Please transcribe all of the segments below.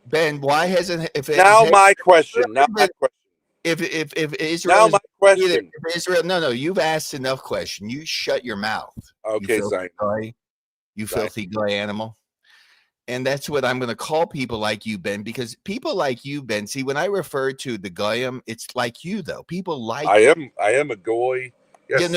Ben, why hasn't if my question? If Israel, now my question. If Israel, no, you've asked enough question. You shut your mouth. Okay, you filthy guy animal. And that's what I'm going to call people like you, Ben, because people like you, Ben. See, when I refer to the goyim, it's like you, though. People like I am a goy. Yes,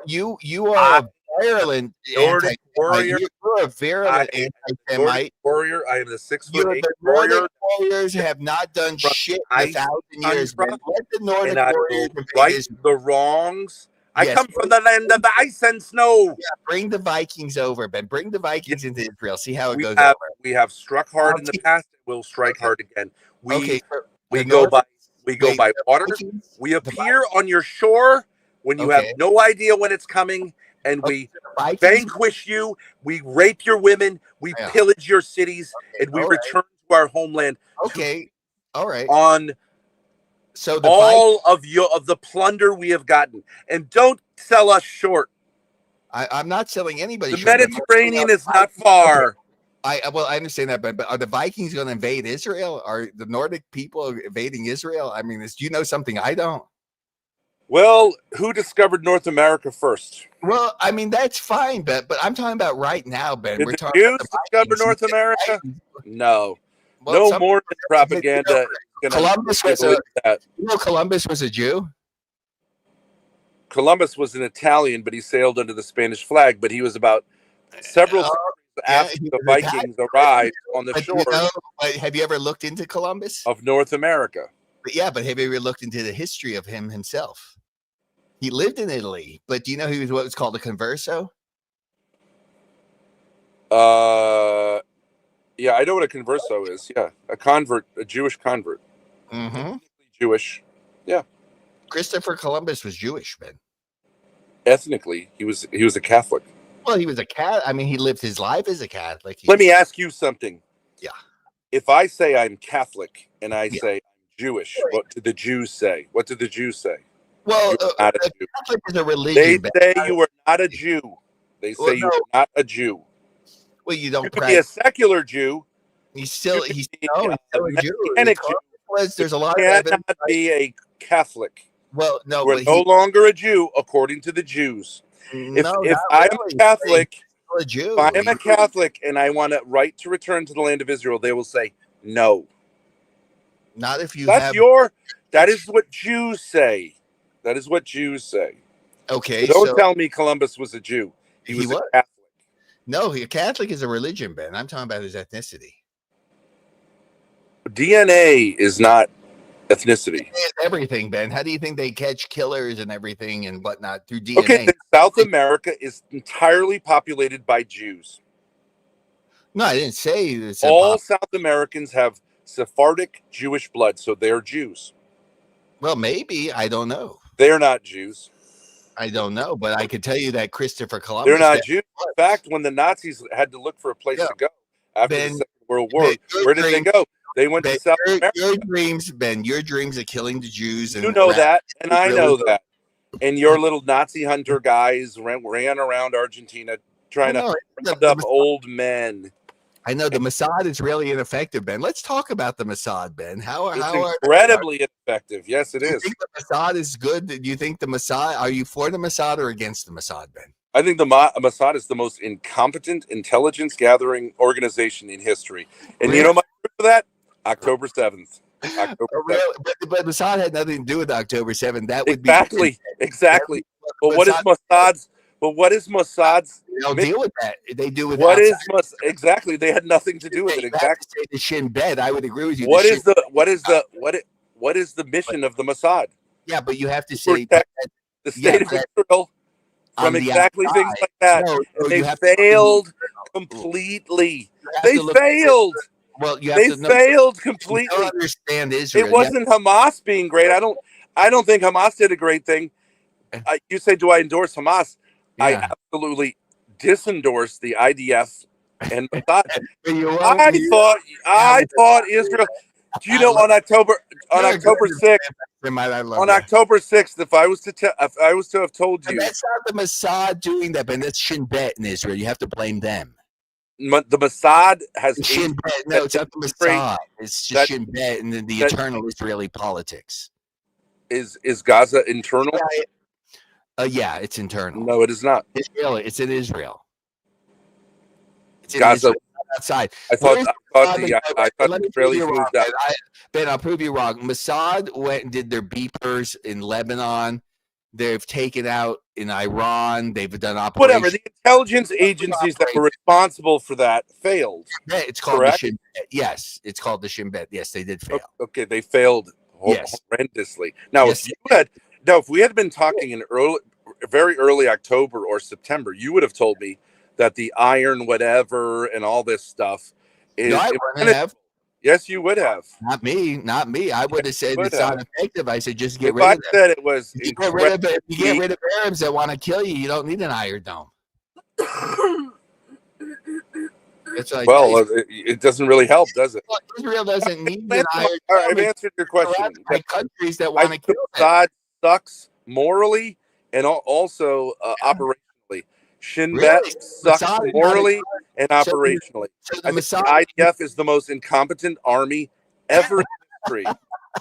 you are a virulent Nordic warrior. You're a virulent anti-Semite warrior. I am the 6'8" warrior. warrior. Warriors have not done shit in 1,000 years. Let the Nordic warriors right the wrongs. I come from the land of the ice and snow. Yeah, bring the Vikings over, Ben. Bring the Vikings into Israel. See how it goes. We have struck hard in the past. We'll strike hard again. We go by water. We appear on your shore when you have no idea when it's coming, and we vanquish you. We rape your women. We pillage your cities, and we return to our homeland. All right. On all of the plunder we have gotten, and don't sell us short. I'm not selling anybody. The Mediterranean is not far. I understand that, but are the Vikings going to invade Israel? Are the Nordic people invading Israel? I mean, do you know something I don't? Well, who discovered North America first? Well, I mean, that's fine, but I'm talking about right now, Ben. Did the Jews discover North America? No. Well, no more than propaganda. Columbus was a Jew. Columbus was an Italian, but he sailed under the Spanish flag. But he was about several centuries after the Vikings arrived on the shore. Have you ever looked into Columbus? Of North America. But have you ever looked into the history of him himself? He lived in Italy, but do you know he was what was called a converso? Yeah, I know what a converso is. Yeah, a convert, a Jewish convert. Mm-hmm. Jewish. Yeah. Christopher Columbus was Jewish, man. Ethnically, he was a Catholic. Well, he was a Catholic. I mean, he lived his life as a Catholic. Let me ask you something. Yeah. If I say I'm Catholic and I say I'm Jewish, what do the Jews say? What do the Jews say? Well, Catholic is a religion. They say you are not a Jew. They say you are not a Jew. Well, you don't. You could be a secular Jew. He's still a Jew. There's a lot of evidence. Cannot be a Catholic. Well, no, we're no longer a Jew according to the Jews. If I'm a Catholic, if I am a Catholic and I want a right to return to the land of Israel, they will say no. Not if you. That is what Jews say. That is what Jews say. Okay, so don't tell me Columbus was a Jew. He was a Catholic. No, a Catholic is a religion, Ben. I'm talking about his ethnicity. DNA is not ethnicity. It's everything, Ben. How do you think they catch killers and everything and whatnot through DNA? Okay, South America is entirely populated by Jews. No, I didn't say all South Americans have Sephardic Jewish blood, so they're Jews. Well, maybe. I don't know. They're not Jews. I don't know, but I can tell you that Christopher Columbus. They're not Jews. In fact, when the Nazis had to look for a place to go after the Second World War, where did they go? They went to South America. Your dreams, Ben, your dreams of killing the Jews. You know that, and I know that. And your little Nazi hunter guys ran around Argentina trying to round up old men. I know the Mossad is really ineffective, Ben. Let's talk about the Mossad, Ben. It's incredibly ineffective. Yes, it is. Do you think the Mossad is good? Do you think the Mossad? Are you for the Mossad or against the Mossad, Ben? I think the Mossad is the most incompetent intelligence gathering organization in history. And you know my proof for that? October 7th. But Mossad had nothing to do with October 7th. That would exactly. But what is Mossad's? But what is Mossad's? They don't deal with that. They do with what is exactly? They had nothing to do with it. Exactly. Say the Shin Bet. I would agree with you. What is the mission of the Mossad? Yeah, but you have to say the state of Israel from exactly things like that. They failed completely. They failed. Well, they failed completely. You don't understand Israel. It wasn't Hamas being great. I don't think Hamas did a great thing. You say, do I endorse Hamas? Yeah. I absolutely disendorse the IDF and Mossad. I thought Israel. Do you know on October 6th? On October 6th, if I was to have told you, and that's not the Mossad doing that, but that's Shin Bet in Israel. You have to blame them. the Mossad has Shin Bet. No, it's not the Mossad. It's just Shin Bet and then the eternal Israeli politics. Is Gaza internal? Yeah, it's internal. No, it is not. It's in Israel. It's Gaza. in Israel, outside. I thought the Israelis moved out. Ben, I'll prove you wrong. Mossad went and did their beepers in Lebanon. They've taken out in Iran. They've done operations. Whatever. The intelligence agencies that were responsible for that failed. It's called the Shin Bet. Yes, it's called the Shin Bet. Yes, they did fail. Okay, they failed horrendously. Now, if we had been talking in very early October or September, you would have told me that the iron whatever and all this stuff is. No, I wouldn't have. Yes, you would have. Not me. I would have said it's not effective. I said just get rid of it. I said it was. You get rid of Arabs that want to kill you. You don't need an Iron Dome. It doesn't really help, does it? Well, Israel doesn't need an Iron Dome. I've answered your question. Countries that want to kill Mossad sucks morally and also operationally. Shin Bet sucks morally and operationally. I think the IDF is the most incompetent army ever in history,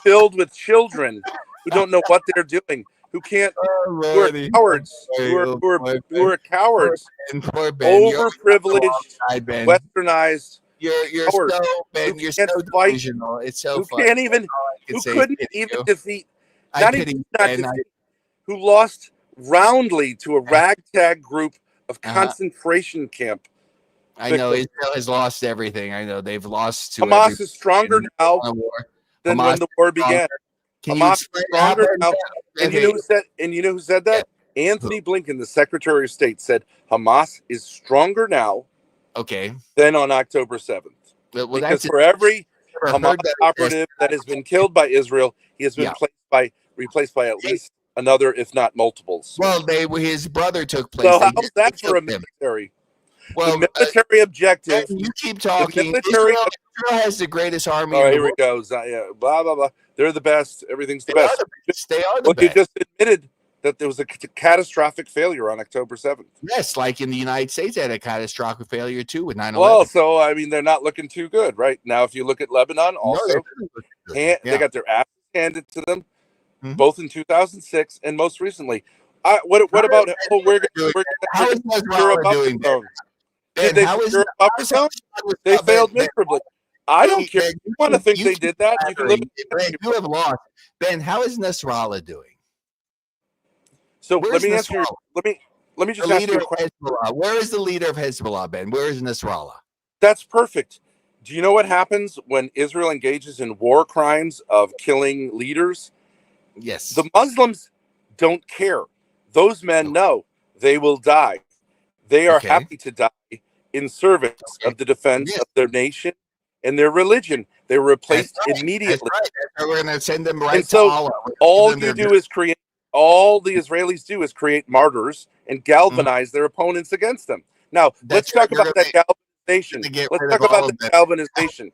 filled with children who don't know what they're doing, who can't, who are cowards, who are cowards, overprivileged, westernized. You're so Ben. You're so delusional. It's so funny. Who couldn't even defeat, who lost roundly to a ragtag group of concentration camp. I know Israel has lost everything. I know they've lost to Hamas is stronger now than when the war began. Hamas is stronger now. And you know who said that? Anthony Blinken, the Secretary of State, said Hamas is stronger now than on October 7th. Well, because for every Hamas operative that has been killed by Israel, he has been replaced by at least another, if not multiples. Well, his brother took place. So how's that for a military? Well, the military objective. You keep talking. Israel has the greatest army. Oh, here it goes. Blah blah blah. They're the best. Everything's the best. They are the best. You just admitted that there was a catastrophic failure on October 7th. Yes, like in the United States, they had a catastrophic failure too with 9/11. Well, so I mean, they're not looking too good right now. If you look at Lebanon, also, they got their asses handed to them, both in 2006 and most recently. What about? How is Nasrallah doing? They failed miserably. I don't care. You want to think they did that? You can live. You have lost. Ben, how is Nasrallah doing? So let me answer. Let me just ask you a question. Where is the leader of Hezbollah, Ben? Where is Nasrallah? That's perfect. Do you know what happens when Israel engages in war crimes of killing leaders? Yes. The Muslims don't care. Those men know they will die. They are happy to die in service of the defense of their nation and their religion. They were replaced immediately. That's right. We're going to send them right to Allah. All the Israelis do is create martyrs and galvanize their opponents against them. Now, let's talk about that galvanization. Let's talk about the galvanization.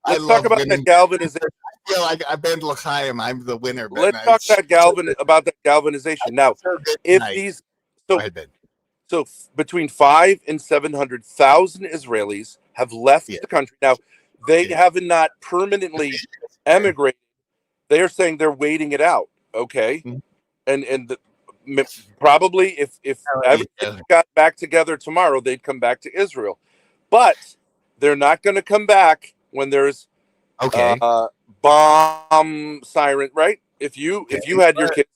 Let's talk about that galvanization. I feel like I've been L'chaim. I'm the winner. Let's talk about that galvanization. Now, if these so between 500,000 and 700,000 Israelis have left the country. Now, they have not permanently emigrated. They are saying they're waiting it out. Okay, and probably if everything got back together tomorrow, they'd come back to Israel, but they're not going to come back when there's bomb siren. Right? If you had your kids.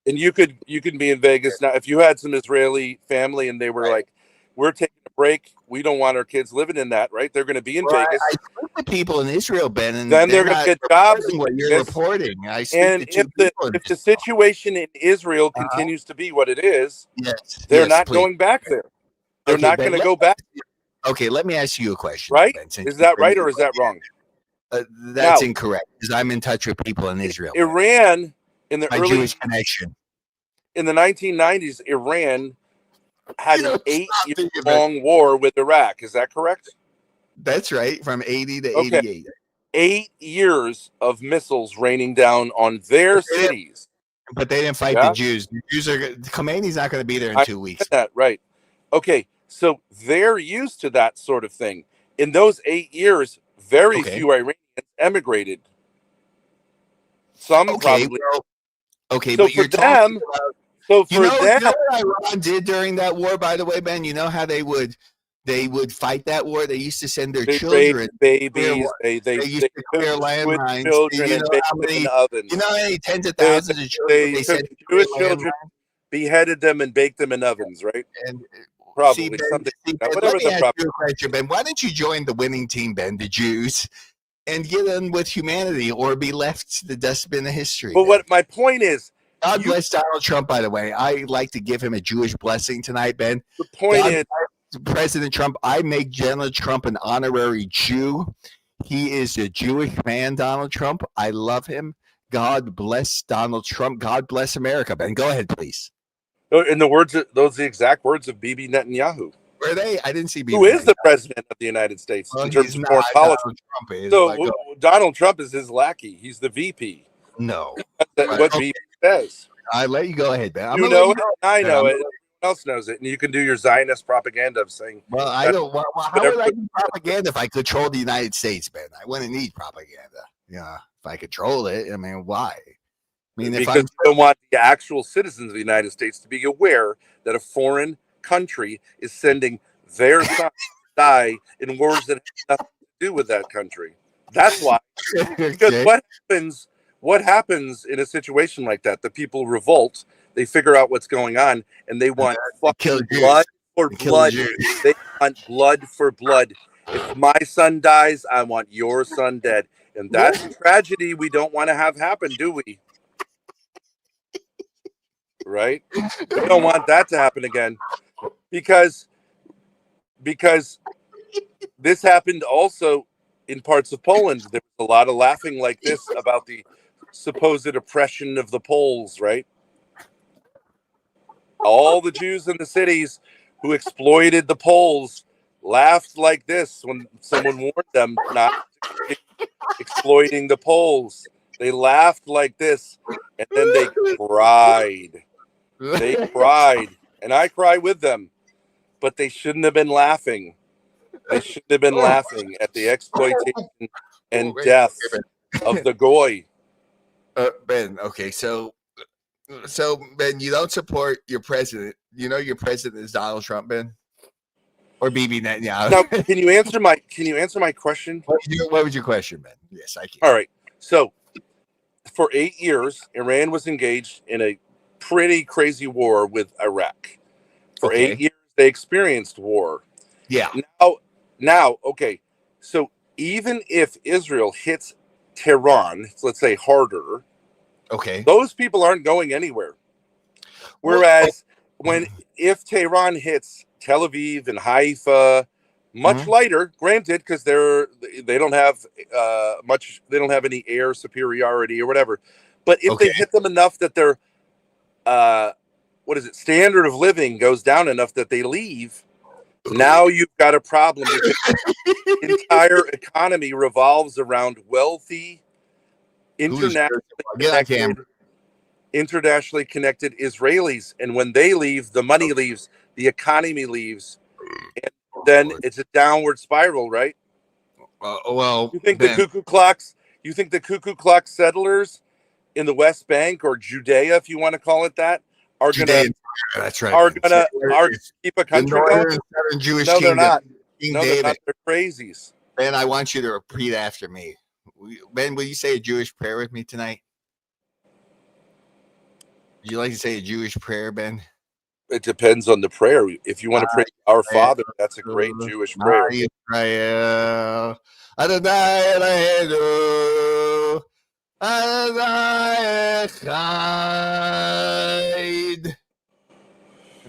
And you could be in Vegas now. If you had some Israeli family and they were like, "We're taking a break. We don't want our kids living in that." Right? They're going to be in Vegas. I speak to people in Israel, Ben, and then they're going to get jobs. What you're reporting? I speak and to if the situation in Israel continues to be what it is, they're not going back there. They're not going to go back. Okay, let me ask you a question. Right? Ben, is that right or is that wrong? That's incorrect because I'm in touch with people in Israel. Iran. In the early Jewish connection. In the 1990s, Iran had an 8-year-long war with Iraq. Is that correct? That's right, from 80 to 88. 8 years of missiles raining down on their cities. But they didn't fight the Jews. The Jews Khomeini's not going to be there in 2 weeks. That right. Okay, So they're used to that sort of thing. In those 8 years, very few Iranians emigrated. Some probably. Well, okay, so but you're talking about. So for them, you know what Iran did during that war, by the way, Ben? You know how they would fight that war? They used to send their children, babies. They used to clear landmines. Children You and know bake how them many? in ovens. You know how many tens of thousands of children they sent to Jewish children, beheaded them and baked them in ovens, right? And probably Ben, something. Ben, Whatever let me the ask you a question, Ben. Why don't you join the winning team, Ben, the Jews, and get on with humanity, or be left to the dustbin of history? But Ben? what my point is, God bless Donald Trump, by the way. I like to give him a Jewish blessing tonight, Ben. The point is, President Trump, I make General Trump an honorary Jew. He is a Jewish man, Donald Trump. I love him. God bless Donald Trump. God bless America, Ben. Go ahead, please. In the words, those are the exact words of Bibi Netanyahu. Were they? I didn't see Bibi. Who is the president of the United States in terms of foreign policy? Trump is, so Donald Trump is his lackey. He's the VP. No. What Bibi says. I let you go ahead, Ben. You know it. I know it. Everyone else knows it, and you can do your Zionist propaganda of saying. Well, I don't. Well, how would I do propaganda if I control the United States, Ben? I wouldn't need propaganda. Yeah, if I control it, I mean, why? I mean, because you don't want the actual citizens of the United States to be aware that a foreign country is sending their sons to die in wars that have nothing to do with that country. That's why. Because what happens in a situation like that? The people revolt. They figure out what's going on, and they want fucking blood for blood. They want blood for blood. If my son dies, I want your son dead. And that's a tragedy we don't want to have happen, do we? Right? We don't want that to happen again. Because this happened also in parts of Poland. There was a lot of laughing like this about the supposed oppression of the Poles, right? All the Jews in the cities who exploited the Poles laughed like this when someone warned them not to exploiting the Poles. They laughed like this, and then they cried. They cried, and I cry with them. But they shouldn't have been laughing. They shouldn't have been laughing at the exploitation and death of the goy. Ben, okay, so Ben, you don't support your president. You know your president is Donald Trump, Ben, or Bibi Netanyahu. Now, can you answer my question? What was your question, Ben? Yes, I can. All right. So, for 8 years, Iran was engaged in a pretty crazy war with Iraq. For 8 years, they experienced war. Yeah. Now, okay. So even if Israel hits Tehran, let's say harder, those people aren't going anywhere. Whereas if Tehran hits Tel Aviv and Haifa, much lighter, granted, because they don't have they don't have any air superiority or whatever. But if they hit them enough that their standard of living goes down enough that they leave, now you've got a problem because the entire economy revolves around wealthy, internationally connected Israelis. And when they leave, the money leaves, the economy leaves, and then it's a downward spiral, right? You think the cuckoo clocks? You think the cuckoo clock settlers in the West Bank, or Judea, if you want to call it that, are going to keep a country going? Jewish no, they're not. King David. They're crazies. Ben, I want you to repeat after me. Ben, will you say a Jewish prayer with me tonight? Would you like to say a Jewish prayer, Ben? It depends on the prayer. If you want to pray Our Father, that's a great Jewish prayer.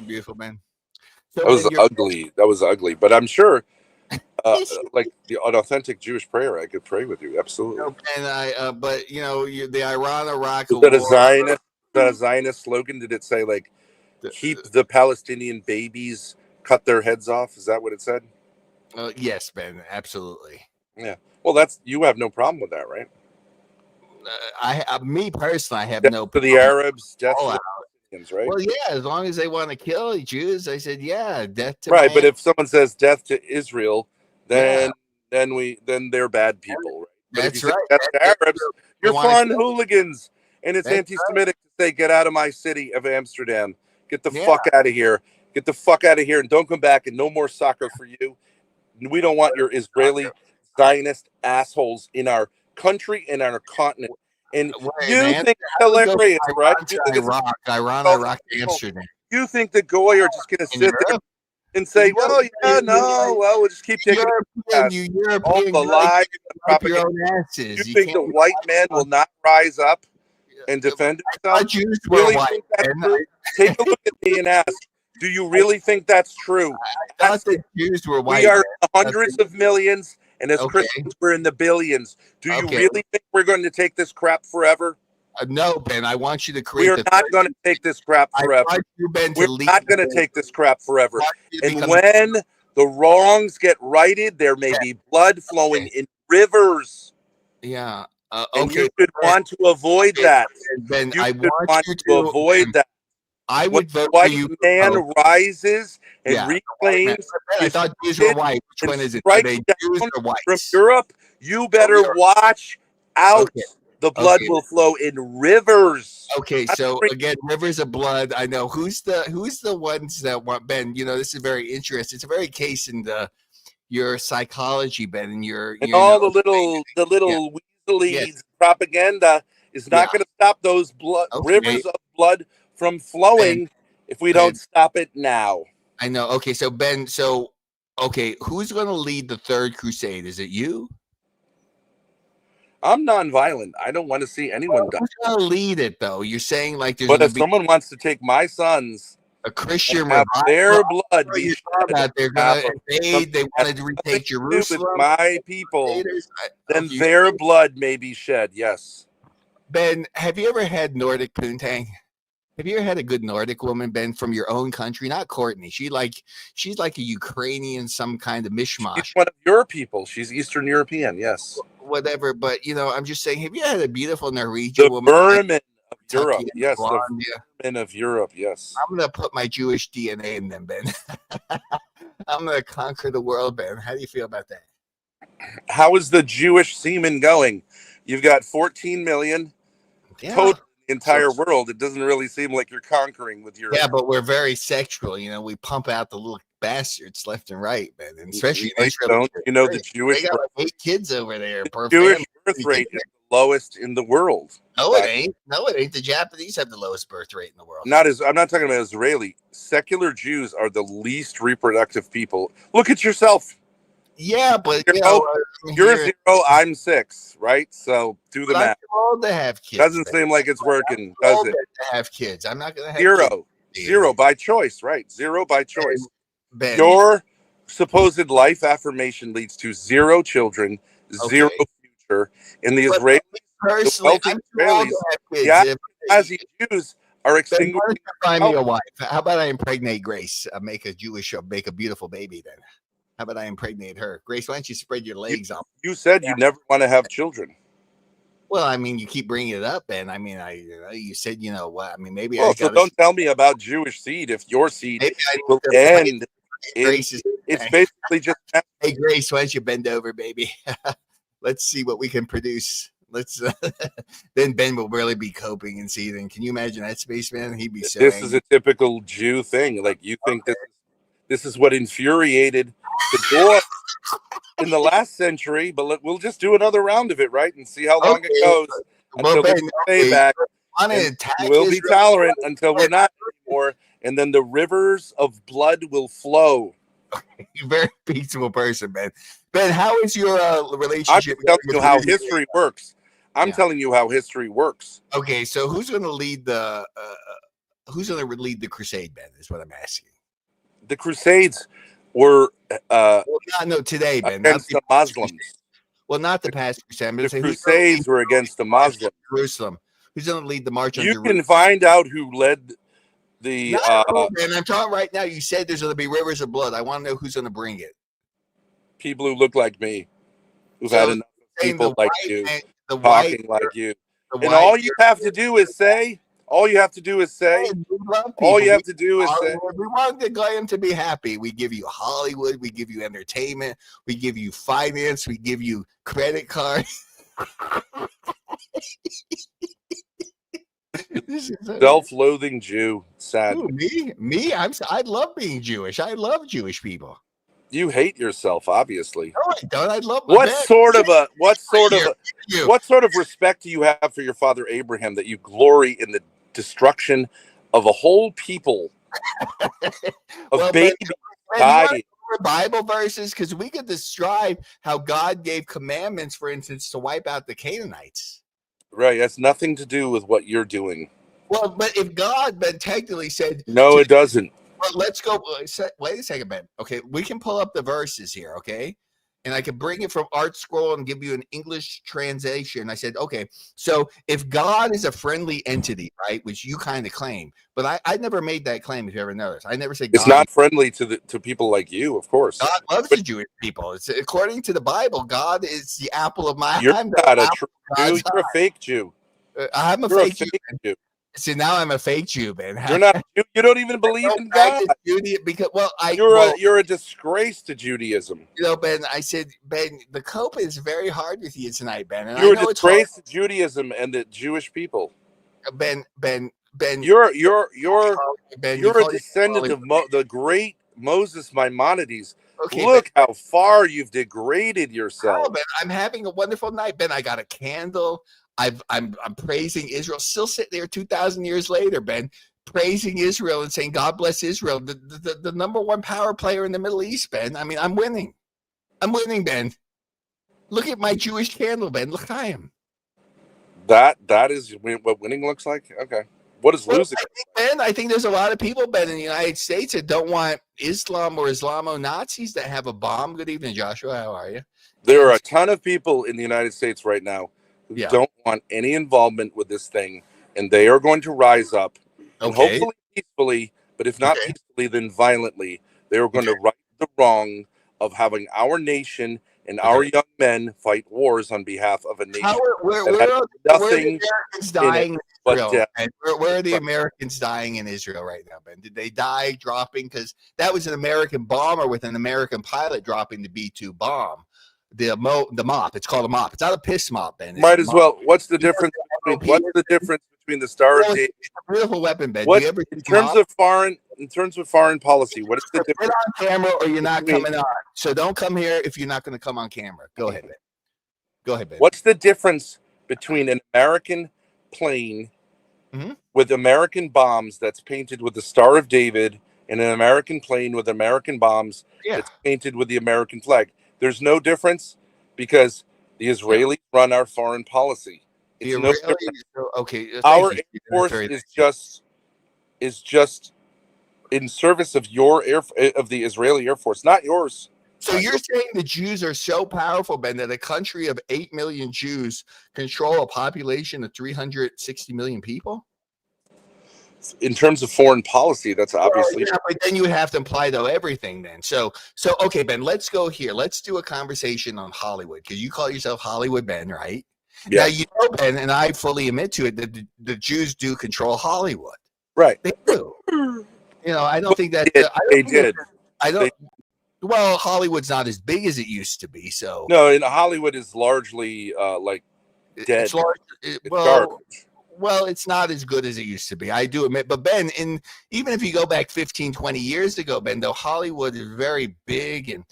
Beautiful, man. That was ugly, but I'm sure, like an authentic Jewish prayer, I could pray with you. Absolutely. And but the Iran-Iraq war. Is that a Zionist slogan? Did it say like, keep the Palestinian babies, cut their heads off? Is that what it said? Yes, Ben. Absolutely. Yeah. Well, you have no problem with that, right? Me personally, I have death no to the Arabs, death right? Well, yeah, as long as they want to kill Jews, I said, yeah, death to right. man. But if someone says death to Israel, then they're bad people, right? But if you say death to Arabs, you're fun hooligans, and it's anti-Semitic to say get out of my city of Amsterdam, get the fuck out of here, get the fuck out of here, and don't come back, and no more soccer for you. We don't want your Israeli Zionist assholes in our country and our continent. And you think it's hilarious, right? You think Iraq, Amsterdam. You think the Goy are just going to sit there and say, well, we'll just keep taking all the lies and propaganda. You think the white man will not rise up and defend himself? Jews really think that's true? Take a look at me and ask, do you really think that's true? I thought the Jews were white. We are hundreds of millions, and as Christians, we're in the billions. Do you really think we're going to take this crap forever? No, Ben, I want you to create. We are not going to take this crap forever. We're not going to take this crap forever. And when the wrongs get righted, there may be blood flowing in rivers. Yeah. And you should want to avoid that. Ben, you should want to avoid that. I would vote for you. White man rises and reclaims. I thought Jews were white. Which one is it? Are they Jews or white? From Europe, you better watch out. The blood will flow in rivers. Okay, so again, rivers of blood. I know who's the ones that want Ben. You know, this is very interesting. It's a very case in your psychology, Ben, and all the little weaselly propaganda is not going to stop those rivers of blood from flowing if we don't stop it now. I know. Okay, so Ben, who's going to lead the third crusade? Is it you? I'm nonviolent. I don't want to see anyone die. Who's going to lead it, though? You're saying like there's. But if someone wants to take my sons, a Christian, have their blood be shed, they're going to invade. They wanted to retake Jerusalem. With my people, then their blood may be shed. Yes. Ben, have you ever had Nordic poontang? Have you ever had a good Nordic woman, Ben, from your own country? Not Courtney. She's like a Ukrainian, some kind of mishmash. She's one of your people. She's Eastern European, yes. Whatever, but I'm just saying, have you had a beautiful Norwegian woman? Vermin of Europe, yes. The vermin of Europe, yes. I'm gonna put my Jewish DNA in them, Ben. I'm gonna conquer the world, Ben. How do you feel about that? How is the Jewish semen going? You've got 14 million total. Entire world. It doesn't really seem like you're conquering with your. Yeah, but we're very sexual. We pump out the little bastards left and right, man. And especially Israel. The Jewish. They got like 8 kids over there. The Jewish birth rate is the lowest in the world. No, it ain't. No, it ain't. The Japanese have the lowest birth rate in the world. I'm not talking about Israeli. Secular Jews are the least reproductive people. Look at yourself. Yeah, but you're 0, I'm 6, right? So do the math. I'm to have kids. Doesn't seem like it's working, does it? To have kids. I'm not gonna have 0. Kids. 0 by choice, right? 0 by choice. Ben. Your supposed life affirmation leads to 0 children, 0 future. And the Israelis, personally, the Ashkenazi Jews are extinguishing. Find me a wife. How about I impregnate Grace? Make a beautiful baby then. How about I impregnate her? Grace, why don't you spread your legs up? You said you never want to have children. Well, I mean, you keep bringing it up, Ben. I mean, you said, what? I mean, maybe. Well, so don't tell me about Jewish seed if your seed will end. It's basically just. Hey, Grace, why don't you bend over, baby? Let's see what we can produce. Let's. Then Ben will really be coping and seething. Can you imagine that, spaceman? He'd be so. This is a typical Jew thing. Like you think this is what infuriated the Goy in the last century, but we'll just do another round of it, right? And see how long it goes until we stay back. We'll be tolerant until we're not anymore, and then the rivers of blood will flow. You're a very peaceful person, Ben. Ben, how is your relationship? I'm telling you how history works. Telling you how history works. Okay, so who's going to lead the crusade, Ben? Is what I'm asking. The Crusades were today, Ben, against the Muslims. Well, not the past crusade. The Crusades were against the Muslims. Jerusalem. Who's going to lead the march on Jerusalem? You can find out who led the. Man, I'm talking right now. You said there's going to be rivers of blood. I want to know who's going to bring it. People who look like me, who've had enough people like you, talking like you. And all you have to do is say, All you have to do is say. We love people. All you have to do is say. We want the Goyim to be happy. We give you Hollywood. We give you entertainment. We give you finance. We give you credit cards. Self-loathing Jew. Sad. Ooh, me. I love being Jewish. I love Jewish people. You hate yourself, obviously. No, I don't. I love. What sort of respect do you have for your father Abraham that you glory in the destruction of a whole people of babies dying? Bible verses, because we could describe how God gave commandments, for instance, to wipe out the Canaanites. Right, that's nothing to do with what you're doing. Well, but if God, Ben, technically said no, it doesn't. Well, let's go. Wait a second, Ben. Okay, we can pull up the verses here, okay? And I can bring it from Art Scroll and give you an English translation. I said, okay, so if God is a friendly entity, right, which you kind of claim, but I never made that claim, if you ever noticed. I never said God. It's not friendly to people like you, of course. God loves the Jewish people. It's according to the Bible, God is the apple of my eye. You're not a true Jew. You're a fake Jew. I'm a fake Jew. See, now I'm a fake Jew, man. You're not. You don't even believe in God. Because, you're a disgrace to Judaism. You know, Ben. I said, Ben, the cope is very hard with you tonight, Ben. And you're a disgrace to Judaism and the Jewish people. Ben. You're a descendant of the great Moses Maimonides. Okay, look how far you've degraded yourself. Oh, Ben, I'm having a wonderful night, Ben. I got a candle. I'm praising Israel. Still sitting there 2,000 years later, Ben, praising Israel and saying God bless Israel, the number one power player in the Middle East, Ben. I mean, I'm winning. I'm winning, Ben. Look at my Jewish candle, Ben. Look, I am. That is what winning looks like. Okay, what is losing? Ben, I think there's a lot of people, Ben, in the United States that don't want Islam or Islamo-Nazis that have a bomb. Good evening, Joshua. How are you? There are a ton of people in the United States right now who don't want any involvement with this thing, and they are going to rise up, and hopefully peacefully, but if not peacefully, then violently. They are going to right the wrong of having our nation and our young men fight wars on behalf of a nation. Where are the Americans dying in Israel? Where are the Americans dying in Israel right now, Ben? Did they die dropping? Because that was an American bomber with an American pilot dropping the B-2 bomb. The mop. It's called a mop. It's not a piss mop, Ben. Might as well. What's the difference? Between the Star of David? It's a beautiful weapon, Ben. In terms of foreign policy, what is the difference? Get on camera, or you're not coming on. So don't come here if you're not going to come on camera. Go ahead, Ben. Go ahead, Ben. What's the difference between an American plane with American bombs that's painted with the Star of David and an American plane with American bombs that's painted with the American flag? There's no difference because the Israelis run our foreign policy. It's no difference. Okay, our Air Force is just in service of the Israeli Air Force, not yours. So you're saying the Jews are so powerful, Ben, that a country of 8 million Jews control a population of 360 million people? In terms of foreign policy, that's obviously. But then you would have to imply though everything then. So okay, Ben, let's go here. Let's do a conversation on Hollywood, because you call yourself Hollywood Ben, right? Yeah. Now you know, Ben, and I fully admit to it, that the Jews do control Hollywood. Right. They do. You know, I don't think that they did. Well, Hollywood's not as big as it used to be. So no, and Hollywood is largely like dead. It's garbage. Well, it's not as good as it used to be. I do admit. But Ben, even if you go back 15, 20 years ago, Ben, though, Hollywood is very big. And,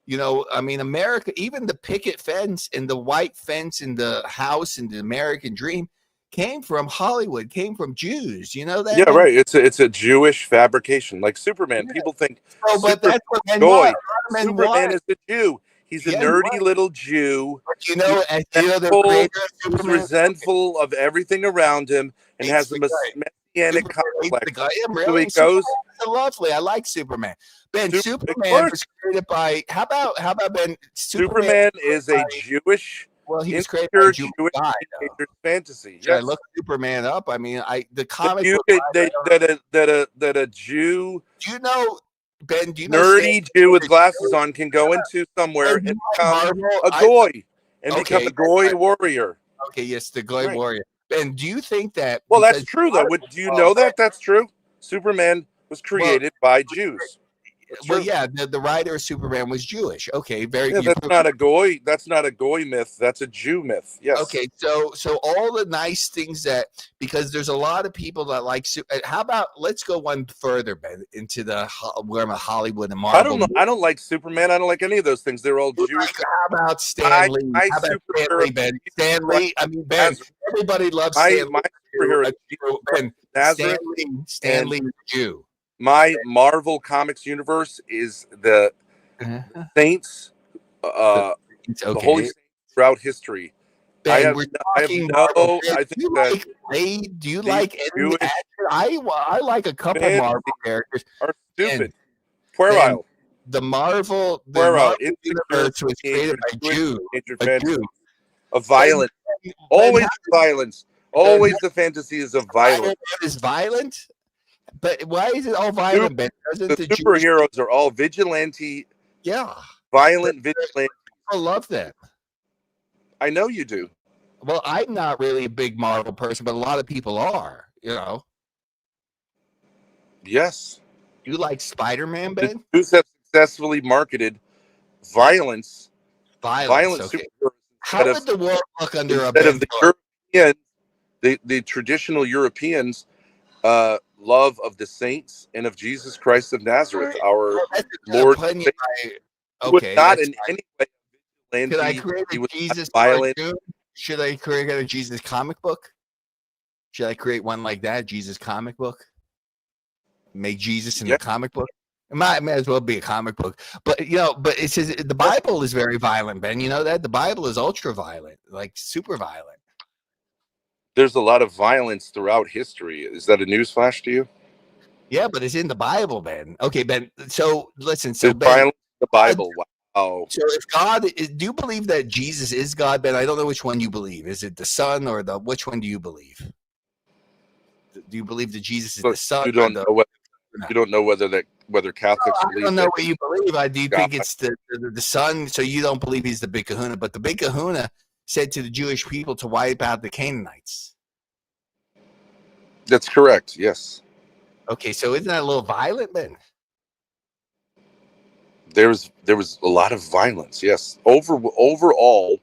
you know, I mean, America, even the picket fence and the white fence and the house and the American dream came from Hollywood, came from Jews. You know that? Yeah, right. It's a Jewish fabrication. Like Superman. People think but that's what men want. Superman is a Jew. He's a nerdy little Jew. But you know, the creator of Superman, resentful of everything around him and has a messianic complex. So he goes. Lovely. I like Superman. Ben, Superman was created by. How about Ben? Superman is a Jewish. Well, he was created by a Jewish guy, fantasy. Should I look Superman up? I mean, the comic that a Jew. Do you know? Ben, do you know nerdy Jew with glasses on can go into somewhere and become a goy and become a goy warrior? Okay, yes, the goy warrior. Ben, do you think that? Well, that's true, though. Do you know that that's true? Superman was created by Jews. Well, yeah, the writer of Superman was Jewish. Okay, very. Yeah, that's not a goy. That's not a goy myth. That's a Jew myth. Yes. Okay, so all the nice things that, because there's a lot of people that like. How about let's go one further, Ben, into the Hollywood and Marvel. I don't know. I don't like Superman. I don't like any of those things. They're all Jewish. How about Stan Lee? How about Stan Lee, Ben? Stan Lee. I mean, Ben. Everybody loves Stan Lee. My superhero, Stan Lee, Jew. My Marvel Comics universe is the saints, the holy saints throughout history. Ben, I think that. Do you like any action? I like a couple Marvel characters. Are stupid. Puerile. The Marvel universe was created by Jews. A violent. Always violence. Always the fantasy is of violence. Is violent? But why is it all violent, Ben? The superheroes are all vigilante. Yeah. Violent vigilante. I love them. I know you do. Well, I'm not really a big Marvel person, but a lot of people are, you know. Yes. You like Spider-Man, Ben? The Jews have successfully marketed violence. Violence, okay. How would the world look under a instead of the Europeans, the traditional Europeans, love of the saints and of Jesus Christ of Nazareth, our Lord. Okay. Not in any way. Could I create a Jesus cartoon? Should I create a Jesus comic book? Should I create one like that, Jesus comic book? Make Jesus in the comic book? It might as well be a comic book. But, you know, but it says the Bible is very violent, Ben. You know that? The Bible is ultra violent, like super violent. There's a lot of violence throughout history. Is that a newsflash to you? Yeah, but it's in the Bible, Ben. Okay, Ben. So listen. So there's violence in the Bible. Wow. So if God, do you believe that Jesus is God, Ben? I don't know which one you believe. Is it the Son or which one do you believe? Do you believe that Jesus is the Son? You don't know whether Catholics believe. I don't know what you believe. I do think it's the Son. So you don't believe he's the Big Kahuna, but the Big Kahuna said to the Jewish people to wipe out the Canaanites. That's correct. Yes. Okay, so isn't that a little violent, Ben? There was a lot of violence. Yes. Overall,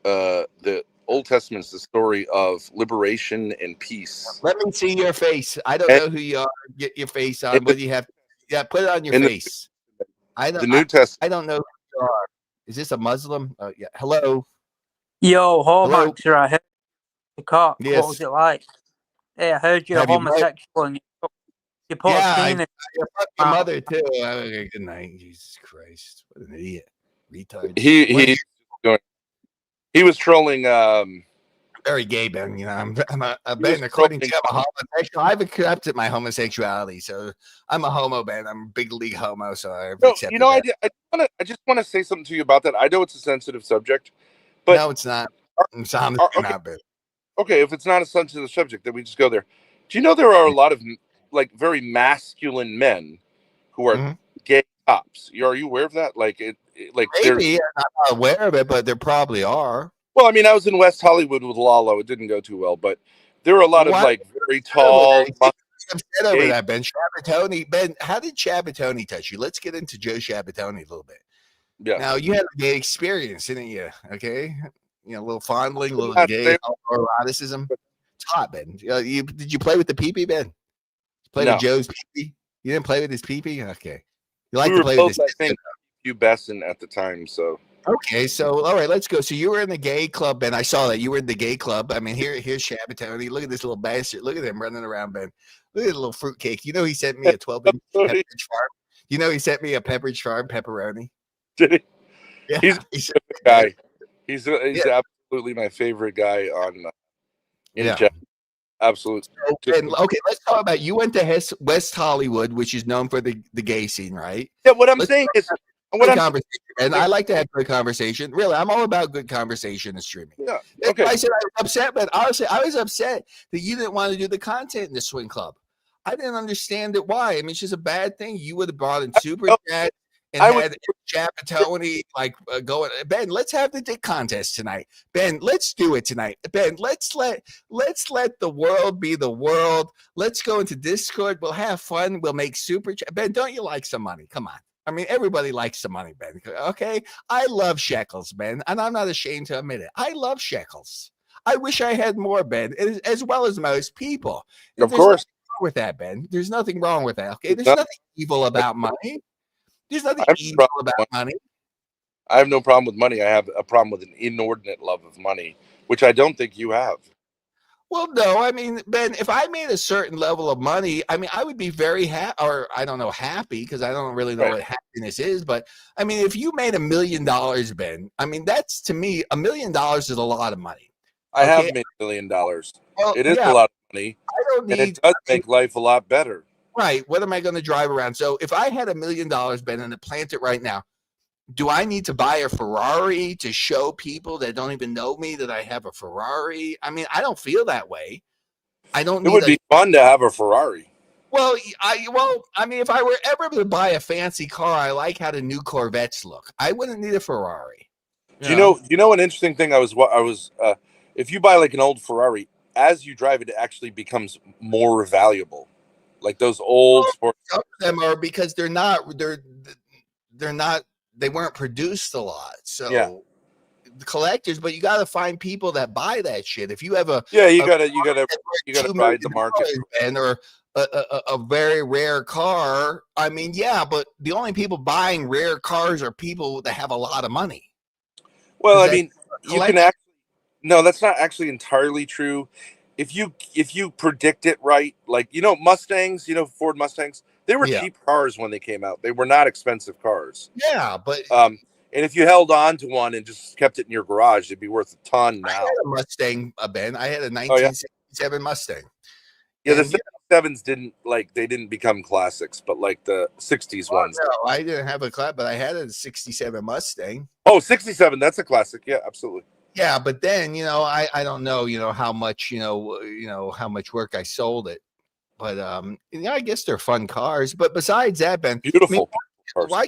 the Old Testament is the story of liberation and peace. Let me see your face. I don't know who you are. Get your face on. What do you have? Yeah, put it on your face. The New Testament. I don't know who you are. Is this a Muslim? Yeah. Hello. Yo, Max, I heard the cock. Yes. What was it like? Hey, I heard you're homosexual and you put a penis. Your mother too. Good night. Jesus Christ. What an idiot. Retard. He was trolling. Very gay, Ben. You know, Ben, according to I'm a homosexual. I've accepted my homosexuality, so I'm a homo, Ben. I'm a big league homo, so I've accepted. You know, I just want to say something to you about that. I know it's a sensitive subject, but no, it's not. It's honestly not, Ben. Okay, if it's not a sensitive subject, then we just go there. Do you know there are a lot of like very masculine men who are gay cops? Are you aware of that? Like maybe I'm not aware of it, but there probably are. Well, I mean, I was in West Hollywood with Lalo. It didn't go too well, but there are a lot of like very tall. I'm upset over that, Ben. Shabatoni, Ben. How did Shabatoni touch you? Let's get into Joe Shabatoni a little bit. Yeah. Now you had a gay experience, didn't you? Okay. You know, a little fondling, a little gay eroticism. It's hot, Ben. Did you play with the pee-pee, Ben? You played with Joe's pee-pee? You didn't play with his pee-pee? Okay. You like to play with his I think Hugh Besson at the time, so. Okay, so all right, let's go. So you were in the gay club, Ben. I saw that you were in the gay club. I mean, here's Shabatoni. Look at this little bastard. Look at him running around, Ben. Look at the little fruitcake. You know he sent me a 12-inch Pepperidge Farm. You know he sent me a Pepperidge Farm pepperoni. Did he? Yeah, he's a good guy. He's absolutely my favorite guy on chat. Absolutely. Okay, let's talk about you went to West Hollywood, which is known for the gay scene, right? Yeah, what I'm saying is and I like to have good conversation. Really, I'm all about good conversation and streaming. Yeah. Okay. I said I was upset, but honestly, I was upset that you didn't want to do the content in the swing club. I didn't understand it. Why? I mean, it's just a bad thing. You would have brought in super chat and had Chapatoni like going, Ben, let's have the dick contest tonight. Ben, let's do it tonight. Ben, let's let the world be the world. Let's go into Discord. We'll have fun. We'll make super chat. Ben, don't you like some money? Come on. I mean, everybody likes some money, Ben. Okay. I love shekels, Ben, and I'm not ashamed to admit it. I love shekels. I wish I had more, Ben, as well as most people. Of course. With that, Ben. There's nothing wrong with that. Okay. There's nothing evil about money. There's nothing evil about money. I have no problem with money. I have a problem with an inordinate love of money, which I don't think you have. Well, no, I mean, Ben, if I made a certain level of money, I mean, I would be very happy, or I don't know, happy, because I don't really know what happiness is. But I mean, if you made $1 million, Ben, I mean, that's, to me, $1 million is a lot of money. I have made $1 million. Well, it is a lot of money. I don't need, and it does make life a lot better. Right. What am I going to drive around? So if I had $1 million, Ben, and plant it right now, do I need to buy a Ferrari to show people that don't even know me that I have a Ferrari? I mean, I don't feel that way. I don't. It would be fun to have a Ferrari. Well, I mean, if I were ever to buy a fancy car, I like how the new Corvettes look. I wouldn't need a Ferrari. You know, an interesting thing. If you buy like an old Ferrari, as you drive it, it actually becomes more valuable. Like those old sports. Some of them are because they're not. They weren't produced a lot. So the collectors, but you got to find people that buy that shit. If you have you gotta ride the market, and or a very rare car. I mean, but the only people buying rare cars are people that have a lot of money. Well, I mean, you can actually. No, that's not actually entirely true. If you predict it right, like Mustangs, Ford Mustangs, they were cheap cars when they came out. They were not expensive cars. Yeah, but and if you held on to one and just kept it in your garage, it'd be worth a ton now. I had a Mustang, Ben. I had a 1967 Mustang. Yeah, the 67s didn't become classics, but like the 60s ones. No, I didn't have a class, but I had a 67 Mustang. Oh, 67, that's a classic. Yeah, absolutely. Yeah, but then I don't know how much how much work I sold it, but I guess they're fun cars. But besides that, Ben, beautiful. Why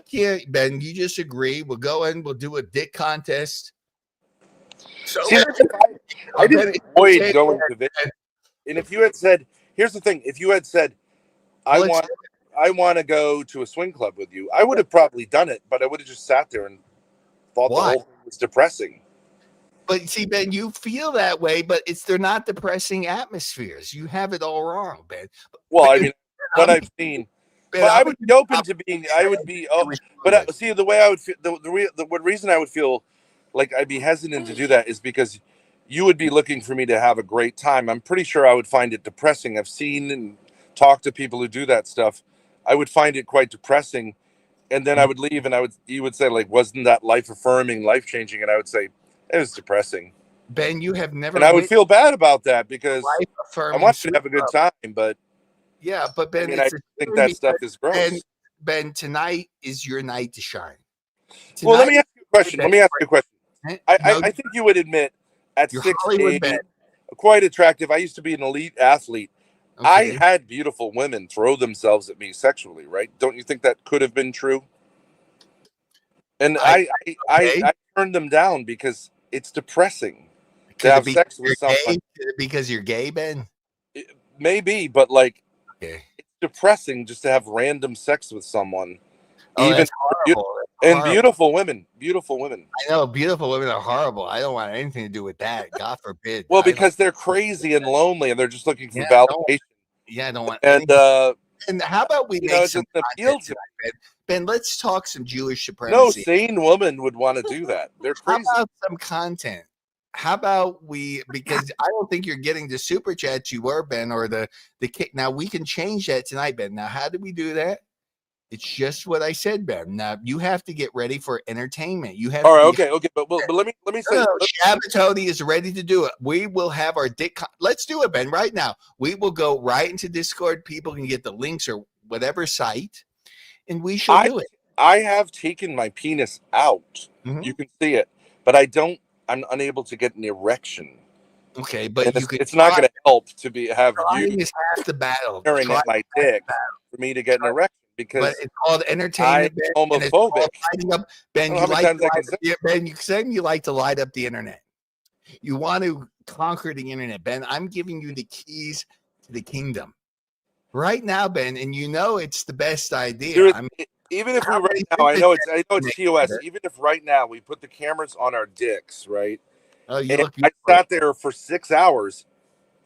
can't Ben? You just agree? We'll go in. We'll do a dick contest. So I didn't avoid going to this. And if you had said, here's the thing: if you had said, I want to go to a swing club with you, I would have probably done it, but I would have just sat there and thought the whole thing was depressing. But see, Ben, you feel that way, but they're not depressing atmospheres. You have it all wrong, Ben. Well, I mean, what I've seen, but I would be open to being. I would be. But see, the way I would feel, the reason I would feel like I'd be hesitant to do that is because you would be looking for me to have a great time. I'm pretty sure I would find it depressing. I've seen and talked to people who do that stuff. I would find it quite depressing. And then I would leave, and you would say, like, wasn't that life affirming, life changing? And I would say, it was depressing. Ben, you have never. And I would feel bad about that because I want you to have a good time, but but Ben, I mean, I think that stuff is gross. Ben, tonight is your night to shine. Well, let me ask you a question. I think you would admit at 16, quite attractive. I used to be an elite athlete. Okay. I had beautiful women throw themselves at me sexually, right? Don't you think that could have been true? And I turned them down because it's depressing to have sex with someone. Because you're gay, Ben? Maybe, but it's depressing just to have random sex with someone. Even beautiful women. Beautiful women. I know beautiful women are horrible. I don't want anything to do with that. God forbid. Well, because they're crazy and lonely and they're just looking for validation. I don't want and how about we make some appeal to Ben, let's talk some Jewish supremacy. No sane woman would want to do that. They're crazy. How about some content? How about because I don't think you're getting the super chat you were, Ben, or the kick. Now we can change that tonight, Ben. Now, how do we do that? It's just what I said, Ben. Now you have to get ready for entertainment. You have. All right, okay. But let me say. Shabatoni is ready to do it. We will have our dick. Let's do it, Ben. Right now, we will go right into Discord. People can get the links or whatever site, and we should do it. I have taken my penis out. Mm-hmm. You can see it, but I'm unable to get an erection. Okay, but it's not going to help to have you is half the battle. staring at my dick for me to get an erection. because it's called entertainment. I'm Ben, homophobic. Up. Ben, you like Ben, you saying you like to light up the internet. You want to conquer the internet, Ben. I'm giving you the keys to the kingdom right now, Ben, and you know it's the best idea. Even if we right now, I know it's TOS. Even if right now we put the cameras on our dicks, right? Oh, you look. I sat there for 6 hours.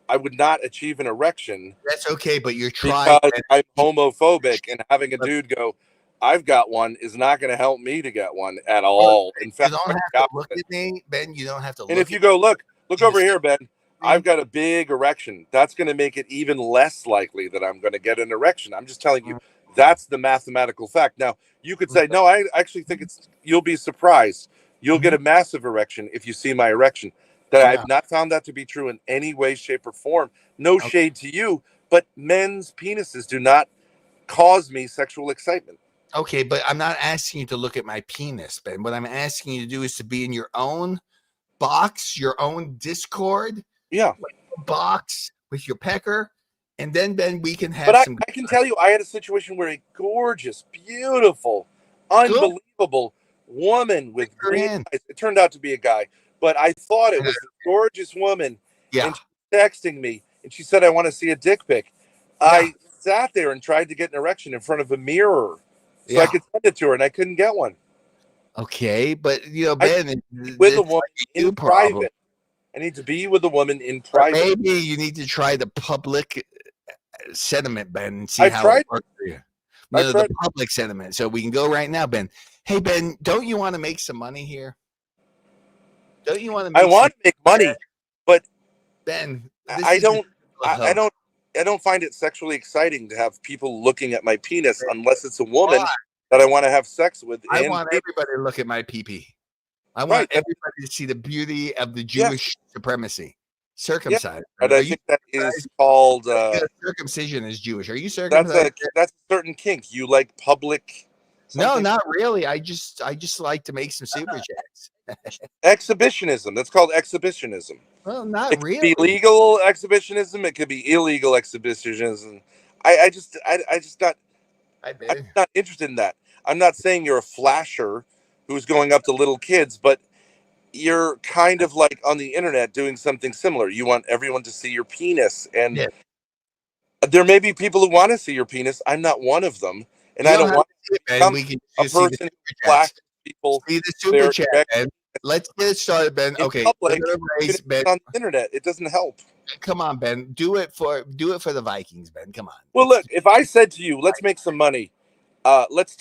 I would not achieve an erection. That's okay, but you're trying. Because I'm homophobic, and having a dude go, "I've got one," is not going to help me to get one at all. In fact, you don't have to look at me, Ben. You don't have to. And if you go look over here, Ben. I've got a big erection. That's going to make it even less likely that I'm going to get an erection. I'm just telling you, that's the mathematical fact. Now, you could say, no, I actually think you'll be surprised. You'll get a massive erection if you see my erection. I've not found that to be true in any way, shape, or form. No shade to you, but men's penises do not cause me sexual excitement. Okay, but I'm not asking you to look at my penis, Ben. What I'm asking you to do is to be in your own box, your own Discord. Yeah. Box with your pecker, and then we can have I can tell you, I had a situation where a gorgeous, beautiful, unbelievable woman with green eyes, it turned out to be a guy, but I thought it was a gorgeous woman. Yeah. And she was texting me, and she said, I want to see a dick pic. Yeah. I sat there and tried to get an erection in front of a mirror so I could send it to her, and I couldn't get one. Okay, but Ben, with a woman in private. I need to be with a woman in private. Maybe you need to try the public sentiment, Ben, and see how it works for you. No, the public sentiment. So we can go right now, Ben. Hey, Ben, don't you want to make some money here? Don't you want to? I want to make money, but Ben, I don't find it sexually exciting to have people looking at my penis unless it's a woman that I want to have sex with. I want everybody to look at my pee-pee. I want everybody to see the beauty of the Jewish supremacy. Circumcised. But I think that is called circumcision is Jewish. Are you circumcised? That's a certain kink. You like public? No, not really. I just like to make some super chats. Exhibitionism. That's called exhibitionism. Well, not it really. It could be legal exhibitionism. It could be illegal exhibitionism. I'm not interested in that. I'm not saying you're a flasher who's going up to little kids, but you're kind of like on the internet doing something similar. You want everyone to see your penis, and there may be people who want to see your penis. I'm not one of them, and I don't want to become a person who flashes people. See the super chat, Ben. Let's get it started, Ben. Okay, public, Ben. On the internet, it doesn't help. Come on, Ben. Do it for the Vikings, Ben. Come on. Well, look, if I said to you, let's make some money. Let's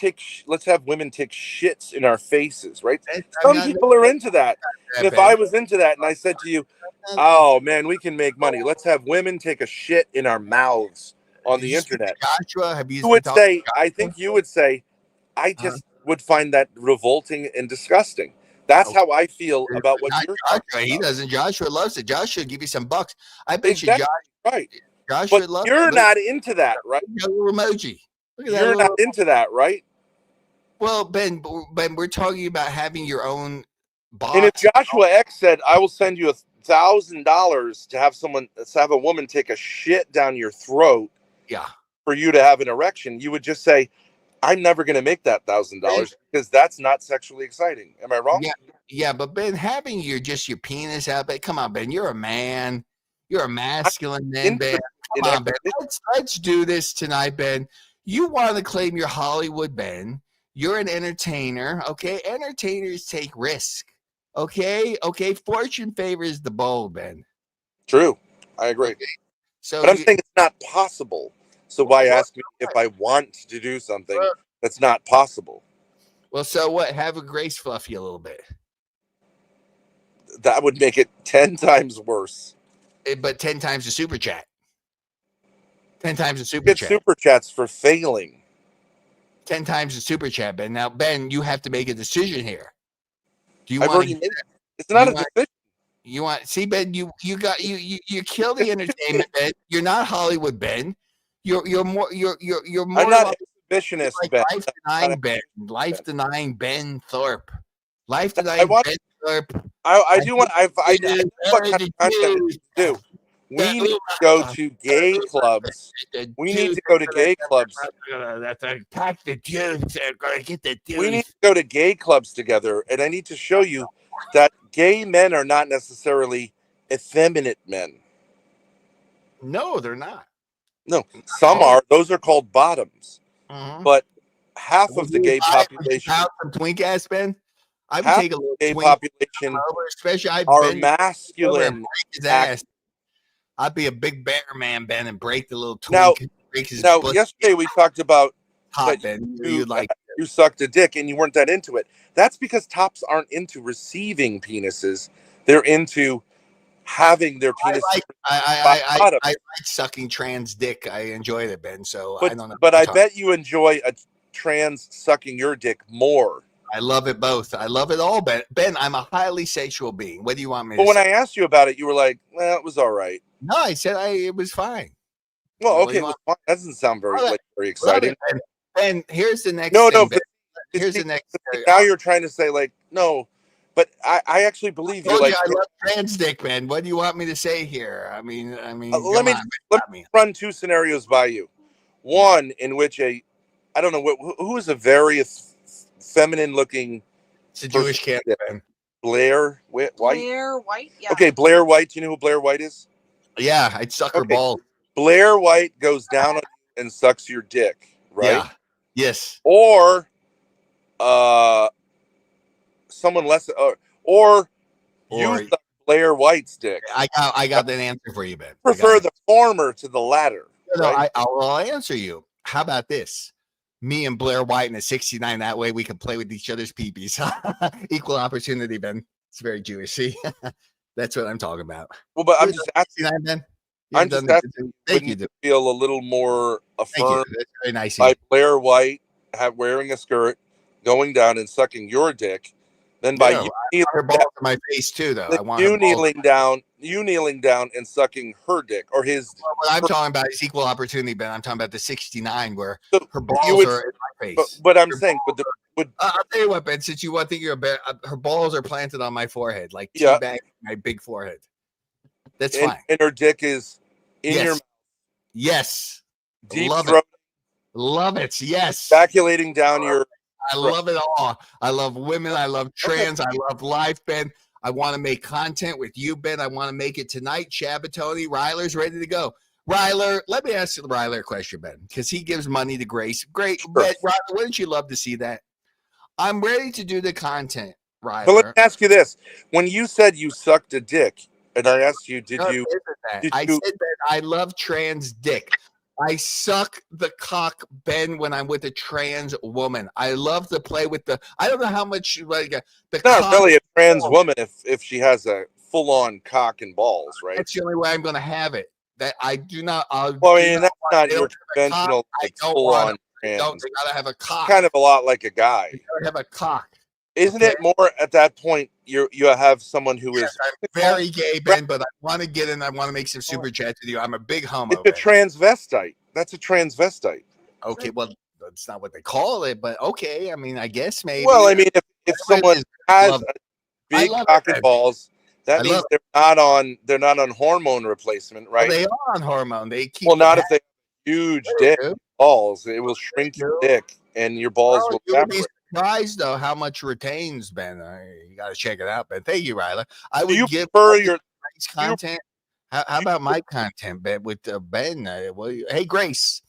have women take shits in our faces, right? Some people are into that. And if I was into that and I said to you, oh man, we can make money. Let's have women take a shit in our mouths on the internet. Joshua, have you would say, I think you would say, I just would find that revolting and disgusting. That's how I feel about what you're talking about. He doesn't. Joshua loves it. Joshua give you some bucks. I bet you, Joshua. Right. Joshua but loves you're not into that, right? Emoji. You're not into that, right? Well, Ben, we're talking about having your own box. And if Joshua X said, I will send you $1,000 to have a woman take a shit down your throat for you to have an erection, you would just say, I'm never going to make that $1,000 because that's not sexually exciting. Am I wrong? Yeah, but Ben, having your penis out, Ben, come on, Ben, you're a man. You're a masculine man, Ben. Come on, Ben. Let's do this tonight, Ben. You want to claim you're Hollywood, Ben. You're an entertainer, okay? Entertainers take risk, okay? Okay, fortune favors the bold, Ben. True, I agree. Okay. So, but I'm saying it's not possible. So why ask me if I want to do something that's not possible? Well, so what? Have a Grace fluff you a little bit. That would make it 10 times worse. But 10 times the super chat. 10 times the super chat. Super chats for failing. 10 times the super chat, Ben. Now, Ben, you have to make a decision here. Do you want to get it? It's not a decision. You want see, Ben, you kill the entertainment, Ben. You're not Hollywood, Ben. You're more I'm not exhibitionist, like Ben. Life denying Ben. Life denying Ben Thorp. Life denying Ben Thorp. I do want I do what kind of content we do. We need to go to gay clubs. We need to go to gay clubs. Attack the Jews. They're gonna get the Jews. We need to go to gay clubs together, and I need to show you that gay men are not necessarily effeminate men. No, they're not. No, some are. Those are called bottoms. Mm-hmm. But half of the gay population, some twink ass Ben. I would half take a little gay twink population especially are masculine. His ass. I'd be a big bear man, Ben, and break the little Now, twink. yesterday we talked about hot, Ben. You sucked a dick and you weren't that into it. That's because tops aren't into receiving penises. They're into having their penis. I like sucking trans dick. I enjoyed it, Ben. So I don't know. But I bet you enjoy a trans sucking your dick more. I love it both. I love it all, Ben. Ben, I'm a highly sexual being. What do you want me to say? But when I asked you about it, you were like, well, it was all right. No, I said it was fine. Well, okay. Well, that doesn't sound very exciting. Ben, here's the next thing. Here's the next thing. Now you're trying to say, like, no, but I actually believe you. Like, I love trans dick, Ben. What do you want me to say here? I mean, let me run two scenarios by you. One in which I don't know who is a very feminine looking. It's a Jewish kid, Ben. Blair White. Blair White, yeah. Okay, Blair White. Do you know who Blair White is? Yeah, I'd suck her balls. Blair White goes down on you and sucks your dick, right? Yeah. Yes. Or someone less, or you suck Blair White's dick. I got that answer for you, Ben. Prefer the former to the latter. No, right? I'll answer you. How about this? Me and Blair White in a 69. That way we can play with each other's peepees. Equal opportunity, Ben. It's very Jewish. See, that's what I'm talking about. Well, but I'm just asking, 69, Ben. I'm just asking. Thank you. Feel a little more affirmed That's very nice by Blair White wearing a skirt, going down and sucking your dick. Then by you kneeling her balls in my face too, though. I want you kneeling down and sucking her dick or his. Well, what I'm talking about is equal opportunity, Ben. I'm talking about the 69 where her balls are in my face. But I'm saying, I'll tell you what, Ben. Since you think you're a bear, her balls are planted on my forehead, like teabag my big forehead. That's fine. And her dick is in your mouth. Yes. Deep Love throat. Love it. Yes. Spaculating down your. I love it all. I love women. I love trans. I love life, Ben. I want to make content with you, Ben. I want to make it tonight. Shabatoni, Ryler's ready to go. Ryler, let me ask Ryler a question, Ben, because he gives money to Grace. Great. Sure. Ben, Ryler, wouldn't you love to see that? I'm ready to do the content, Ryler. But let me ask you this. When you said you sucked a dick, and I asked you, I said that I love trans dick. I suck the cock, Ben, when I'm with a trans woman. I love to play with I don't know how much the not really a trans woman if she has a full-on cock and balls, right? That's the only way I'm going to have it. That I do not. That's not your conventional full-on trans. They gotta have a cock. It's kind of a lot like a guy. You gotta have a cock. Isn't it more at that point you have someone who is very gay, Ben, but I want to get in. I want to make some super chats with you. I'm a big homo. It's a transvestite. That's a transvestite. Okay, well, that's not what they call it, but okay. I mean, I guess maybe. Well, I mean, if someone has a big cock and balls, that means they're not on hormone replacement, right? Well, they are on hormone. They keep. Well, not if they have huge dick balls. It will shrink your dick, and your balls will evaporate. Surprised though how much retains, Ben. You got to check it out, Ben. Thank you, Ryla. I would give your content. How about my content, Ben? With Ben, hey Grace,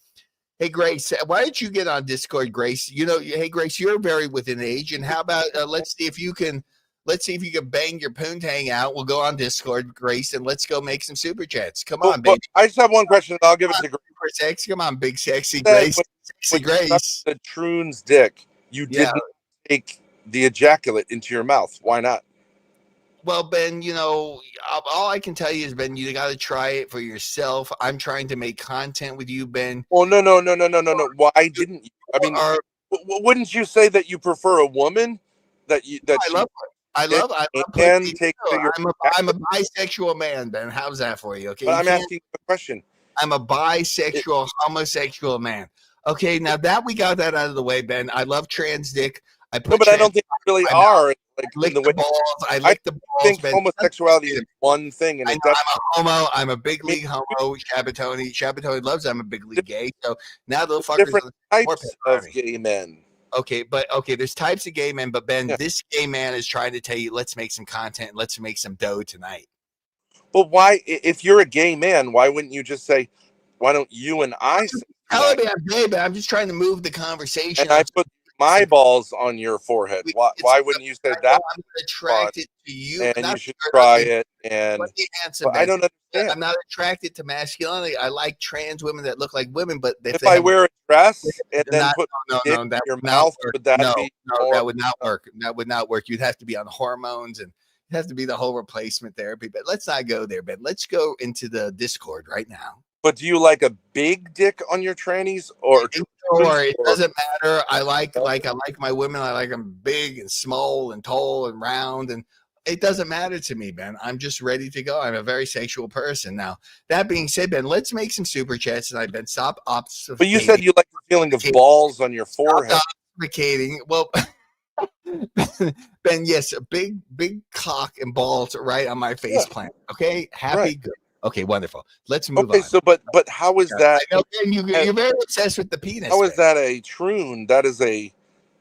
why don't you get on Discord, Grace? Hey Grace, you're very within age, and how about let's see if you can bang your poontang out. We'll go on Discord, Grace, and let's go make some super chats. Come on, baby. I just have one question, and I'll give it to Grace. Come on, big sexy Grace. Sexy Grace. The troon's dick. You didn't take the ejaculate into your mouth. Why not? Well, Ben, all I can tell you is, Ben, you got to try it for yourself. I'm trying to make content with you, Ben. Well, no. Why didn't you? I mean, wouldn't you say that you prefer a woman I love I'm a bisexual man, Ben. How's that for you? Okay. But I'm asking the question. I'm a bisexual, homosexual man. Okay, now that we got that out of the way, Ben, I love trans dick. I put no, but I don't think you really are. Like lick in the the way balls. I I lick the balls. think Ben. homosexuality is one thing, and I it know, does. I'm a homo. I'm a big league homo. Shabatoni loves. I'm a big league gay. So now the fuckers Different are more types of gay men. Okay, but okay, there's types of gay men, but Ben, Yeah. this gay man is trying to tell you, let's make some content, let's make some dough tonight. But why, if you're a gay man, why wouldn't you just say, why don't you and I say Tell me I'm gay, but I'm just trying to move the conversation. and I put my balls on your forehead? Why wouldn't you say that? I'm attracted to you, and you should try it. And handsome, I don't understand. I'm not attracted to masculinity. I like trans women that look like women, but if I wear a dress and then put that your mouth, would that be that would not work. That would not work. You'd have to be on hormones and it'd have to be the whole replacement therapy. But let's not go there, Ben. Let's go into the Discord right now. But do you like a big dick on your trannies or it doesn't matter. I like my women. I like them big and small and tall and round, and it doesn't matter to me, Ben. I'm just ready to go. I'm a very sexual person. Now, that being said, Ben, let's make some super chats. And I've been stop obfuscating. But you said you like the feeling of balls on your forehead. Obfuscating. Well, Ben, yes, a big cock and balls right on my face plant. Okay, happy, good. Okay, wonderful. Let's move on. Okay, so but how is that? I know, Ben, you're very obsessed with the penis. How is that a troon? That is a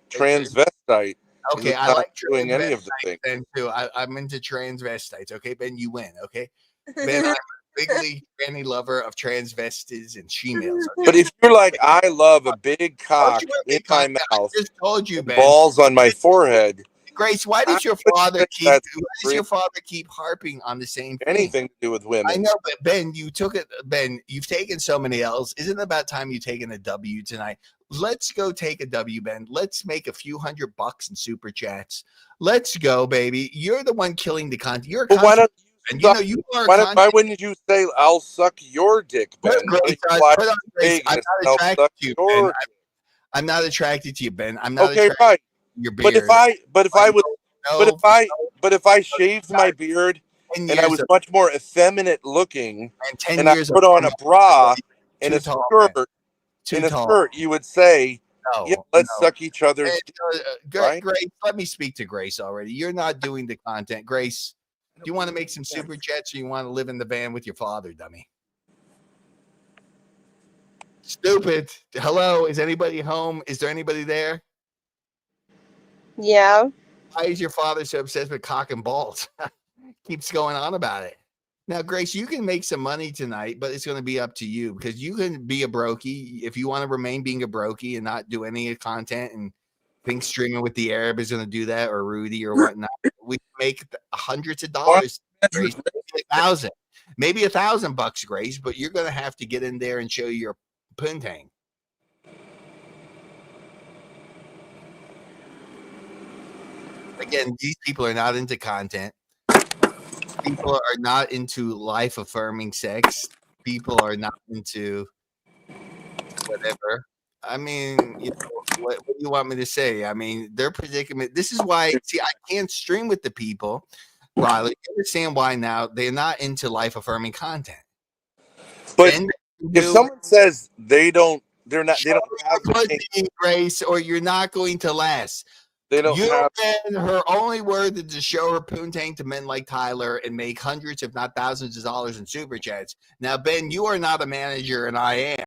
transvestite. Okay, I like doing any of the things. Ben too. I'm into transvestites. Okay, Ben, you win. Okay, Ben, I'm a big league tranny lover of transvestites and she-males. Okay? But if you're like, I love a big cock in my mouth, I just told you, Ben, balls on my forehead. Grace, why does your father keep harping on the same thing? Anything to do with women? I know, but Ben, you took it. Ben, you've taken so many L's. Isn't it about time you taken a W tonight? Let's go take a W, Ben. Let's make a few $100 in super chats. Let's go, baby. You're the one killing the content. You're a content. Why don't and you know you are. Why wouldn't you say I'll suck your dick, Ben? I'm not attracted to you, Ben. I'm not attracted to you, Ben. I'm not attracted to your beard. But if I shaved my beard and I was much more effeminate looking, and I put on a bra and a skirt, you would say, let's suck each other's Grace, let me speak to Grace already. You're not doing the content. Grace, do you want to make some super chats or you want to live in the van with your father, dummy? Stupid. Hello, is anybody home? Is there anybody there? Yeah. Why is your father so obsessed with cock and balls? Keeps going on about it. Now, Grace, you can make some money tonight, but it's going to be up to you because you can be a brokey if you want to remain being a brokey and not do any content and think streaming with the Arab is going to do that or Rudy or whatnot. We make hundreds of dollars, Grace, maybe $1,000, Grace, but you're going to have to get in there and show your poontang. Again, these people are not into content. People are not into life-affirming sex. People are not into whatever. I mean, you know, what do you want me to say? I mean, their predicament. This is why, see, I can't stream with the people. Riley, you understand why now they're not into life-affirming content. But if someone says they don't have the Grace, or you're not going to last. They don't have. Her only word is to show her poontang to men like Tyler and make hundreds, if not thousands of dollars in super chats. Now, Ben, you are not a manager, and I am.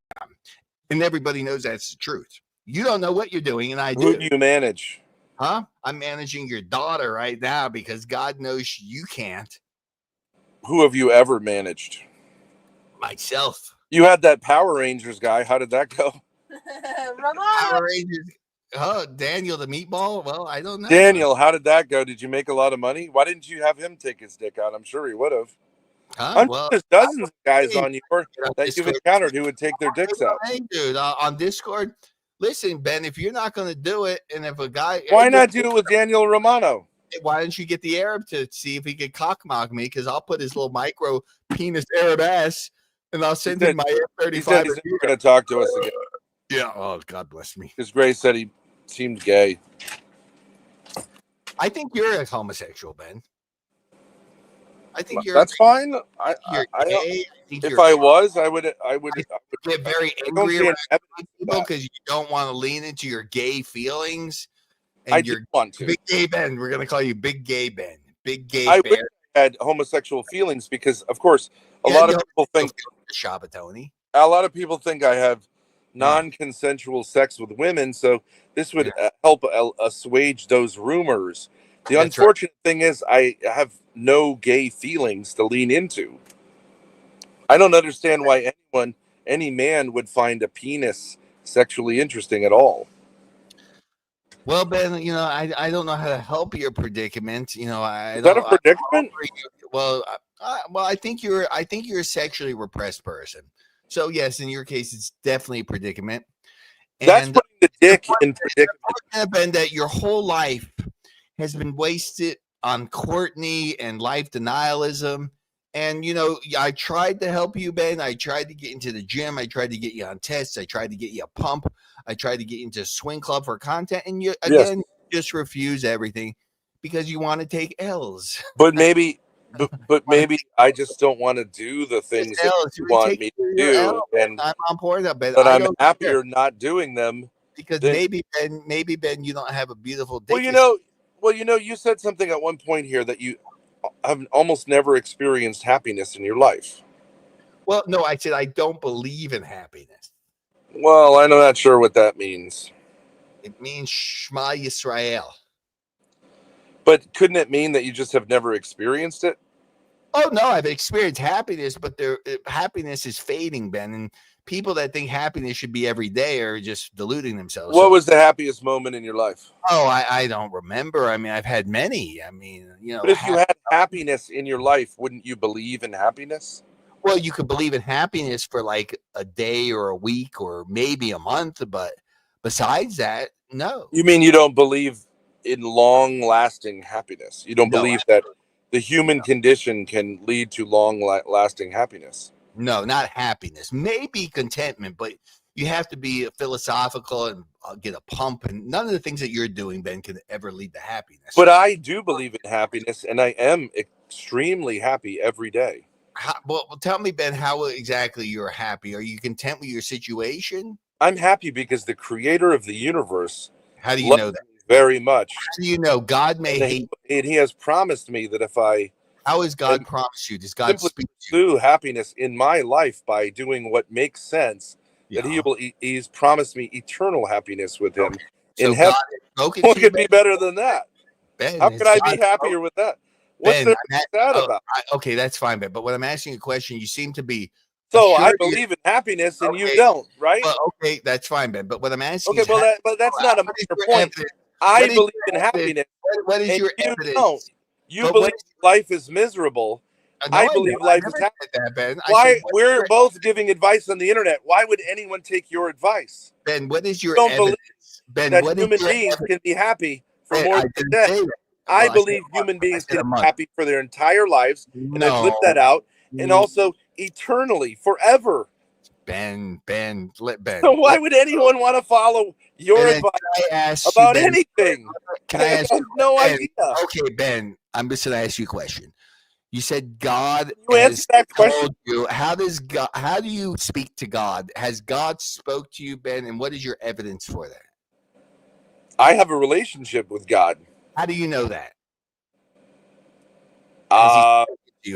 And everybody knows that's the truth. You don't know what you're doing, and I do. Who do you manage? Huh? I'm managing your daughter right now because God knows you can't. Who have you ever managed? Myself. You had that Power Rangers guy. How did that go? Power Rangers. Oh, Daniel the meatball? Well, I don't know. Daniel, how did that go? Did you make a lot of money? Why didn't you have him take his dick out? I'm sure he would have. There's dozens of guys on Youre that you've encountered who would take their dicks out. Hey, dude, on Discord, listen, Ben, if you're not going to do it, and if a guy... Why not do it with Daniel Romano? Why don't you get the Arab to see if he could cockmock me? Because I'll put his little micro penis Arab ass, and I'll send him my F-35. He said he's never going to talk to us again. Yeah, oh, God bless me. Because Grace said he seemed gay. I think you're a homosexual, Ben. I think you're. That's fine. If I was, I would get very angry around people because you don't want to lean into your gay feelings. And I do want to. Big Gay Ben. We're gonna call you Big Gay Ben. Big Gay I Bear. wish I had homosexual feelings because, of course, a lot of people think Shabatoni. A lot of people think I have non-consensual sex with women, so this would help assuage those rumors. The unfortunate thing is I have no gay feelings to lean into. I don't understand why any man would find a penis sexually interesting at all. Well, Ben, I don't know how to help your predicament. Is that a predicament? Well, I think you're a sexually repressed person. So yes, in your case, it's definitely a predicament. That's putting the dick in predicament. Ben, that your whole life has been wasted on Courtney and life denialism. And I tried to help you, Ben. I tried to get into the gym. I tried to get you on tests. I tried to get you a pump. I tried to get you into a swing club for content, and you again just refuse everything because you want to take L's. But maybe I just don't want to do the things that you want me to do, and I'm on board that, Ben. But I'm happier not doing them because maybe Ben, you don't have a beautiful dick. You said something at one point here that you have almost never experienced happiness in your life. Well, no, I said I don't believe in happiness. Well, I'm not sure what that means. It means Shema Yisrael. But couldn't it mean that you just have never experienced it? Oh, no, I've experienced happiness, but happiness is fading, Ben. And people that think happiness should be every day are just deluding themselves. What was the happiest moment in your life? Oh, I don't remember. I mean, I've had many. I mean, But if you had happiness in your life, wouldn't you believe in happiness? Well, you could believe in happiness for like a day or a week or maybe a month, but besides that, no. You mean you don't believe in long-lasting happiness? You don't believe that the human condition can lead to long-lasting happiness? No, not happiness. Maybe contentment, but you have to be philosophical and get a pump, and none of the things that you're doing, Ben, can ever lead to happiness. But I do believe in happiness, and I am extremely happy every day. Well, tell me, Ben, how exactly you're happy? Are you content with your situation? I'm happy because the creator of the universe, how do you know that? Very much. How do you know? God may hate, and he has promised me that if I how has God promised you? Does God speak to you? Happiness in my life by doing what makes sense, that he's promised me eternal happiness with him in heaven. What could be better than that? Ben, how can I be happier with that? What's there sad about? Okay, that's fine, Ben. But when I'm asking a question, you seem to be. So I believe in happiness, and you don't, right? Well, okay, that's fine, Ben. But what I'm asking. Okay, but that's not a major point. I believe in happiness. What is your evidence? Don't. You believe life is miserable. I believe life is happy. Ben. Why we're both giving advice on the internet? Why would anyone take your advice? Ben, what is your evidence? Ben, that human beings can be happy for more than a day. I believe human beings can be happy for their entire lives, and I've lived that out, and also eternally, forever. Ben. So why would anyone want to follow your advice about anything? Can I ask you? No idea. Okay, Ben, I'm just going to ask you a question. You said God has told you. How do you speak to God? Has God spoke to you, Ben? And what is your evidence for that? I have a relationship with God. How do you know that?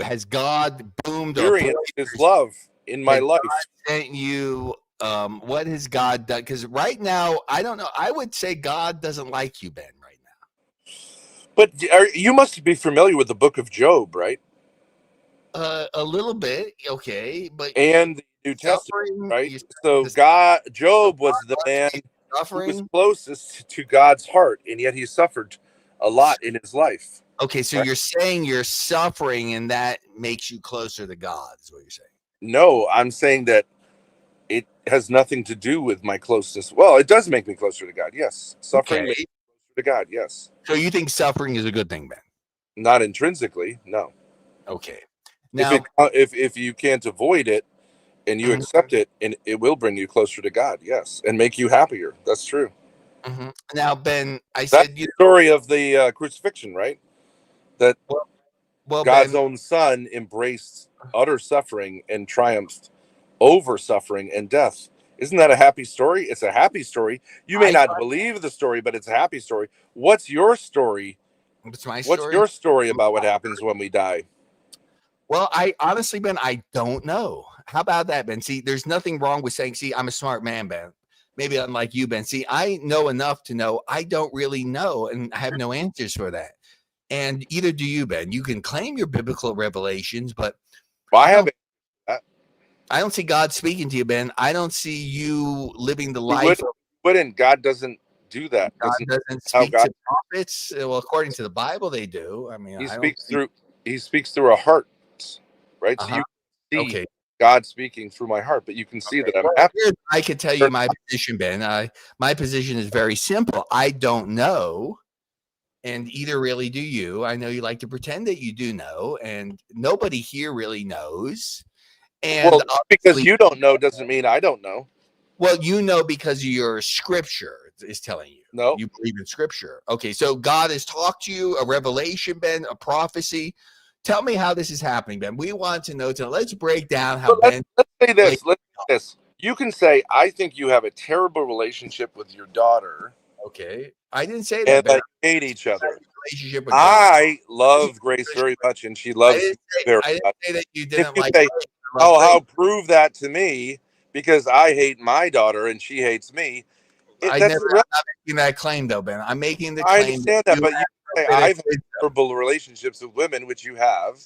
Has God boomed or his love in my life? Sent you. What has God done? Because right now, I don't know. I would say God doesn't like you, Ben, right now. But you must be familiar with the book of Job, right? A little bit, okay, but and the New Testament, right? So Job was the man who was closest to God's heart, and yet he suffered a lot in his life. Okay, so you're saying you're suffering, and that makes you closer to God, is what you're saying? No, I'm saying that it has nothing to do with my closeness. Well, it does make me closer to God, yes. Suffering makes me closer to God, yes. So you think suffering is a good thing, Ben? Not intrinsically, no. Okay. Now, if you can't avoid it and you accept it, and it will bring you closer to God, yes, and make you happier. That's true. Now, Ben, that's the story of the crucifixion, right? That God's own Son embraced utter suffering and triumphed over suffering and death, Isn't that a happy story? It's a happy story. You may not believe the story, but it's a happy story. What's your story? What's my What's story? your story about what happens when we die? Well, I honestly, Ben, I don't know. How about that, Ben? See, there's nothing wrong with saying, see, I'm a smart man, Ben. Maybe unlike you, Ben. See, I know enough to know I don't really know, and I have no answers for that. And either do you, Ben. You can claim your biblical revelations, but Well, I don't see God speaking to you, Ben. I don't see you living the we life. Wouldn't. God doesn't do that. God doesn't speak to prophets. Well, according to the Bible, they do. I mean, he speaks through a heart, right? So you see God speaking through my heart, but you can see that I'm happy. I can tell you my position, Ben. My position is very simple. I don't know, and either really do you. I know you like to pretend that you do know, and nobody here really knows. And because you don't know doesn't mean I don't know. Well, you know because your scripture is telling you. No, you believe in scripture. Okay, so God has talked to you, a revelation, Ben, a prophecy. Tell me how this is happening, Ben. We want to know. Let's break down how Ben. Let's say this. Let's say this. You can say, I think you have a terrible relationship with your daughter. Okay, I didn't say that. And that you hate each other. I love Grace very much, and she loves me very much. I didn't say that you didn't like. How prove that to me? Because I hate my daughter and she hates me. I'm not making that claim, though, Ben. I'm making the claim. I understand that, but you say I've had terrible relationships with women, which you have,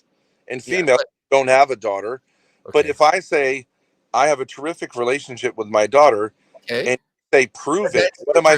and females don't have a daughter. Okay. But if I say I have a terrific relationship with my daughter, and they prove it, what am I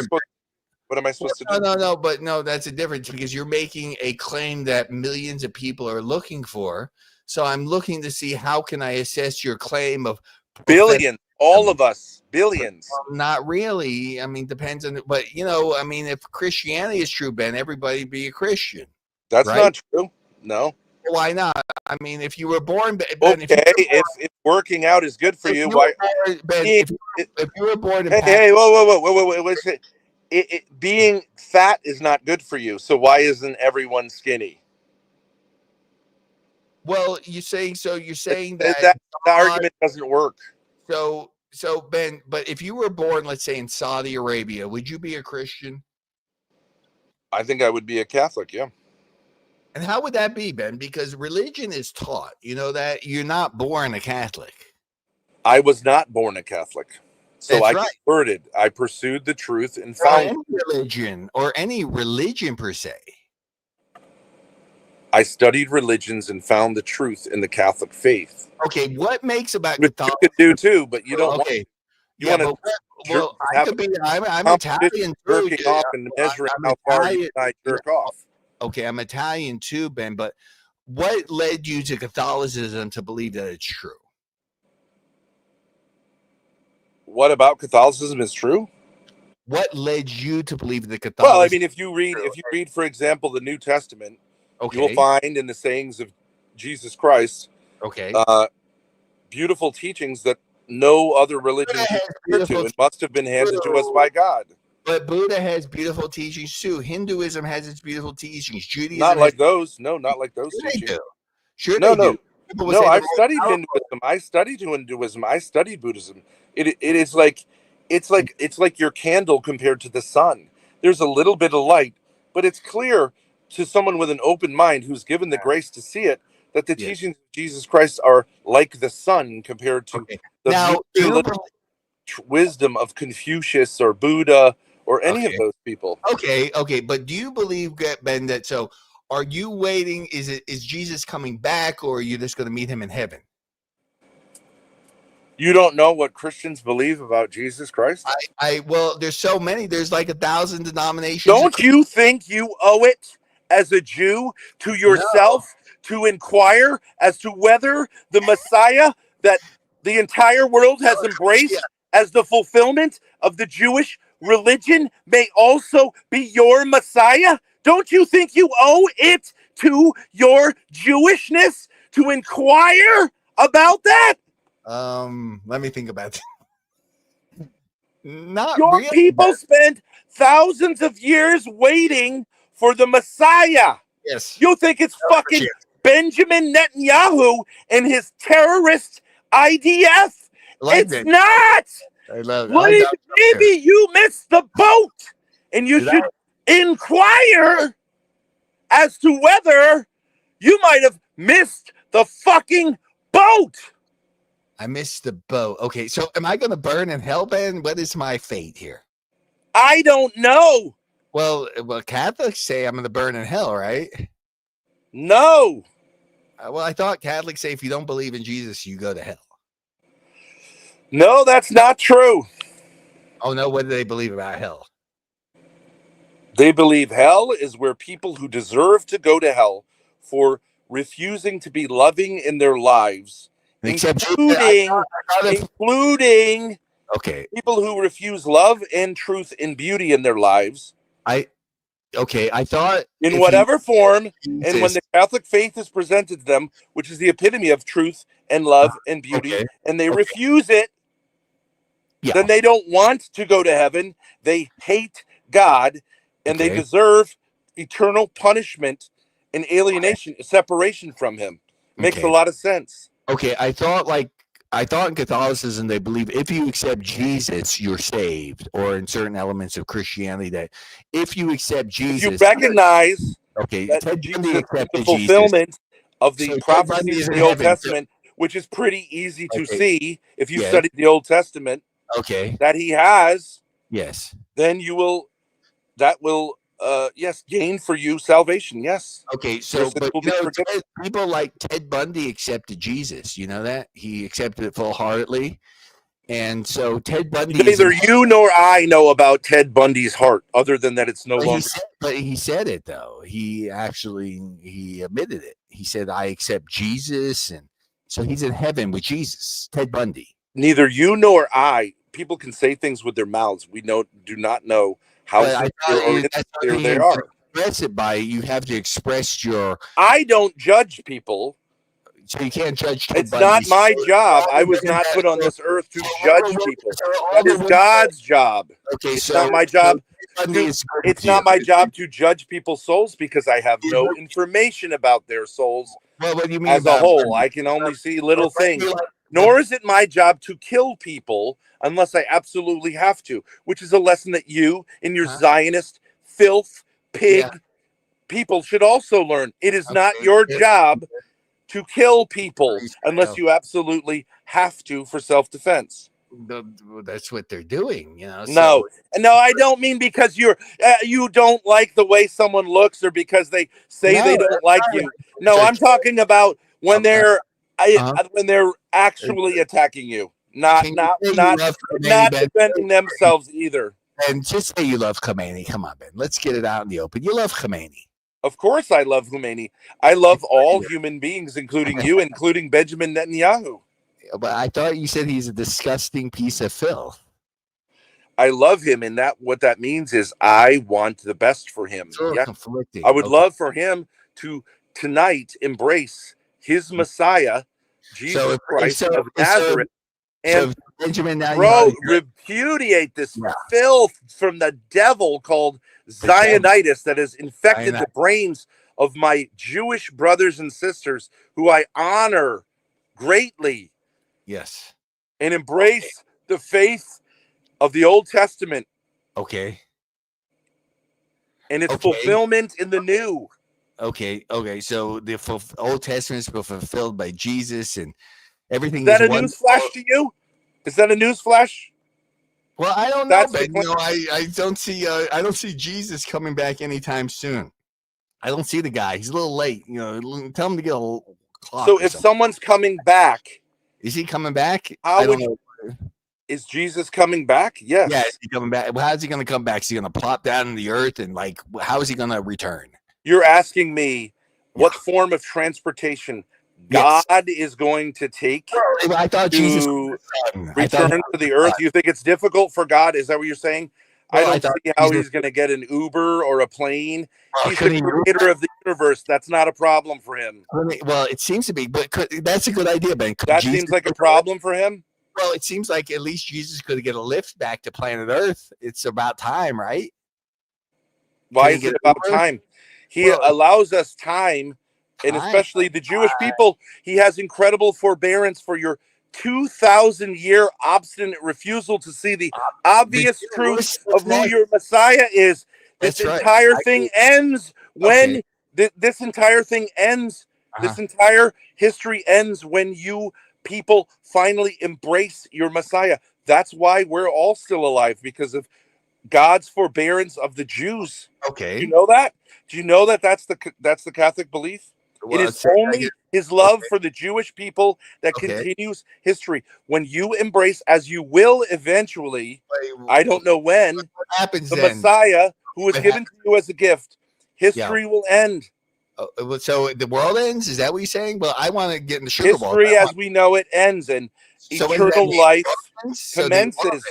supposed to do? No, but no, that's a difference because you're making a claim that millions of people are looking for. So I'm looking to see how can I assess your claim of billions, all of us, billions. Not really. I mean, depends on, but I mean, if Christianity is true, Ben, everybody be a Christian. That's not true. No. Why not? I mean, if you were born, Ben, if working out is good for you, why? Ben, if you were born, whoa, being fat is not good for you. So why isn't everyone skinny? Well, you're saying that the argument doesn't work. So Ben, but if you were born, let's say in Saudi Arabia, would you be a Christian? I think I would be a Catholic, yeah. And how would that be, Ben? Because religion is taught, that you're not born a Catholic. I was not born a Catholic. So I converted. I pursued the truth and found any religion per se. I studied religions and found the truth in the Catholic faith. Okay, what makes about Catholicism? You could do too, but you don't. Okay, I'm Italian too. Jerking off and measuring how far you can jerk off. Okay, I'm Italian too, Ben. But what led you to Catholicism to believe that it's true? What about Catholicism is true? What led you to believe that Catholicism? Well, I mean, if you read, for example, the New Testament. Okay. You will find in the sayings of Jesus Christ, beautiful teachings that no other religion can to and must have been handed to us by God. But Buddha has beautiful teachings too. Hinduism has its beautiful teachings. Judaism, not like those. No, not like those teachings. Sure, no, no. No, I've studied Hinduism. I studied Hinduism. I studied Buddhism. It's like your candle compared to the sun. There's a little bit of light, but it's clear to someone with an open mind who's given the grace to see it, that the teachings of Jesus Christ are like the sun compared to the wisdom of Confucius or Buddha or any of those people. Okay. But do you believe, Ben, that are you waiting? Is Jesus coming back, or are you just going to meet him in heaven? You don't know what Christians believe about Jesus Christ? Well, there's so many. There's like 1,000 denominations. Don't you think you owe it as a Jew to yourself to inquire as to whether the Messiah that the entire world has embraced as the fulfillment of the Jewish religion may also be your Messiah? Don't you think you owe it to your Jewishness to inquire about that? Let me think about that. Not your really, people spent thousands of years waiting for the Messiah. Yes. You think it's fucking Benjamin Netanyahu and his terrorist IDF? It's not. I love it. What is, maybe you missed the boat, and you should inquire as to whether you might have missed the fucking boat. I missed the boat. Okay, so am I going to burn in hell, Ben? What is my fate here? I don't know. Well, Catholics say I'm going to burn in hell, right? No. Well, I thought Catholics say if you don't believe in Jesus, you go to hell. No, that's not true. Oh, no. What do they believe about hell? They believe hell is where people who deserve to go to hell for refusing to be loving in their lives, including okay, people who refuse love and truth and beauty in their lives. I thought in whatever form, and when the Catholic faith is presented to them, which is the epitome of truth and love and beauty, and they refuse it, then they don't want to go to heaven. They hate God, and they deserve eternal punishment and alienation, separation from him. Makes a lot of sense. Okay, I thought in Catholicism they believe if you accept Jesus, you're saved, or in certain elements of Christianity that if you accept Jesus, if you recognize that Jesus is the fulfillment of the prophecies in the Old Testament, which is pretty easy to see if you studied the Old Testament. That he has. Yes. Then you will. That will. Gain for you salvation. Yes. Okay, so but people like Ted Bundy accepted Jesus. You know that he accepted it full-heartedly, and so Ted Bundy. Neither you nor I know about Ted Bundy's heart, other than that it's no longer. But he said it though. He admitted it. He said, "I accept Jesus," and so he's in heaven with Jesus. Ted Bundy. Neither you nor I. People can say things with their mouths. We do not know how sincere they are. Express it by you have to express your. I don't judge people, so you can't judge. It's not my job. I was not put on this earth to judge people. That is God's job. Okay, it's not my job. It's not my job to judge people's souls because I have no information about their souls. Well, what do you mean as a whole? I can only see little things. Nor is it my job to kill people unless I absolutely have to, which is a lesson that you, in your Zionist filth, pig people should also learn. It is not your job to kill people unless you absolutely have to for self-defense. That's what they're doing, you know. No, I don't mean because you don't like the way someone looks or because they say they don't like you. No, I'm talking about when they're actually attacking you, not defending themselves either. And just say you love Khomeini. Come on, Ben. Let's get it out in the open. You love Khomeini. Of course I love Khomeini. I love all human beings, including you, including Benjamin Netanyahu. But I thought you said he's a disgusting piece of filth. I love him, and what that means is I want the best for him. Conflicting. I would love for him to tonight embrace his Messiah, Jesus Christ of Nazareth, and repudiate this filth from the devil called Zionitis that has infected the brains of my Jewish brothers and sisters who I honor greatly. Yes. And embrace the faith of the Old Testament. Okay. And its fulfillment in the new. Okay. So the Old Testament is fulfilled by Jesus and everything. Is that a news flash to you? Is that a news flash? Well, I don't know, but I don't see Jesus coming back anytime soon. I don't see the guy. He's a little late. Tell him to get a clock. So if someone's coming back, is he coming back? Is Jesus coming back? Yes. Yeah, is he coming back? Well, how's he going to come back? Is he going to plop down in the earth and how is he going to return? You're asking me what form of transportation God is going to take I thought Jesus return to the earth. You think it's difficult for God? Is that what you're saying? Well, I don't see how he's going to get an Uber or a plane. He's the creator of the universe. That's not a problem for him. Well, it seems to be, but that's a good idea, Ben. That seems like a problem for him? Well, it seems like at least Jesus could get a lift back to planet Earth. It's about time, right? Why is it about time? He allows us time, and especially the Jewish people. He has incredible forbearance for your 2,000-year obstinate refusal to see the obvious truth of who your Messiah is. This entire thing ends when this entire thing ends. This entire history ends when you people finally embrace your Messiah. That's why we're all still alive, because of God's forbearance of the Jews. Okay. Do you know that? Do you know that that's the Catholic belief? Well, it is only his love for the Jewish people that continues history. When you embrace, as you will eventually, I don't know when, what happens the then? Messiah who was given to you as a gift, history will end. So the world ends? Is that what you're saying? Well, I want to get in the sugar ball. History as we know it ends, and eternal life commences.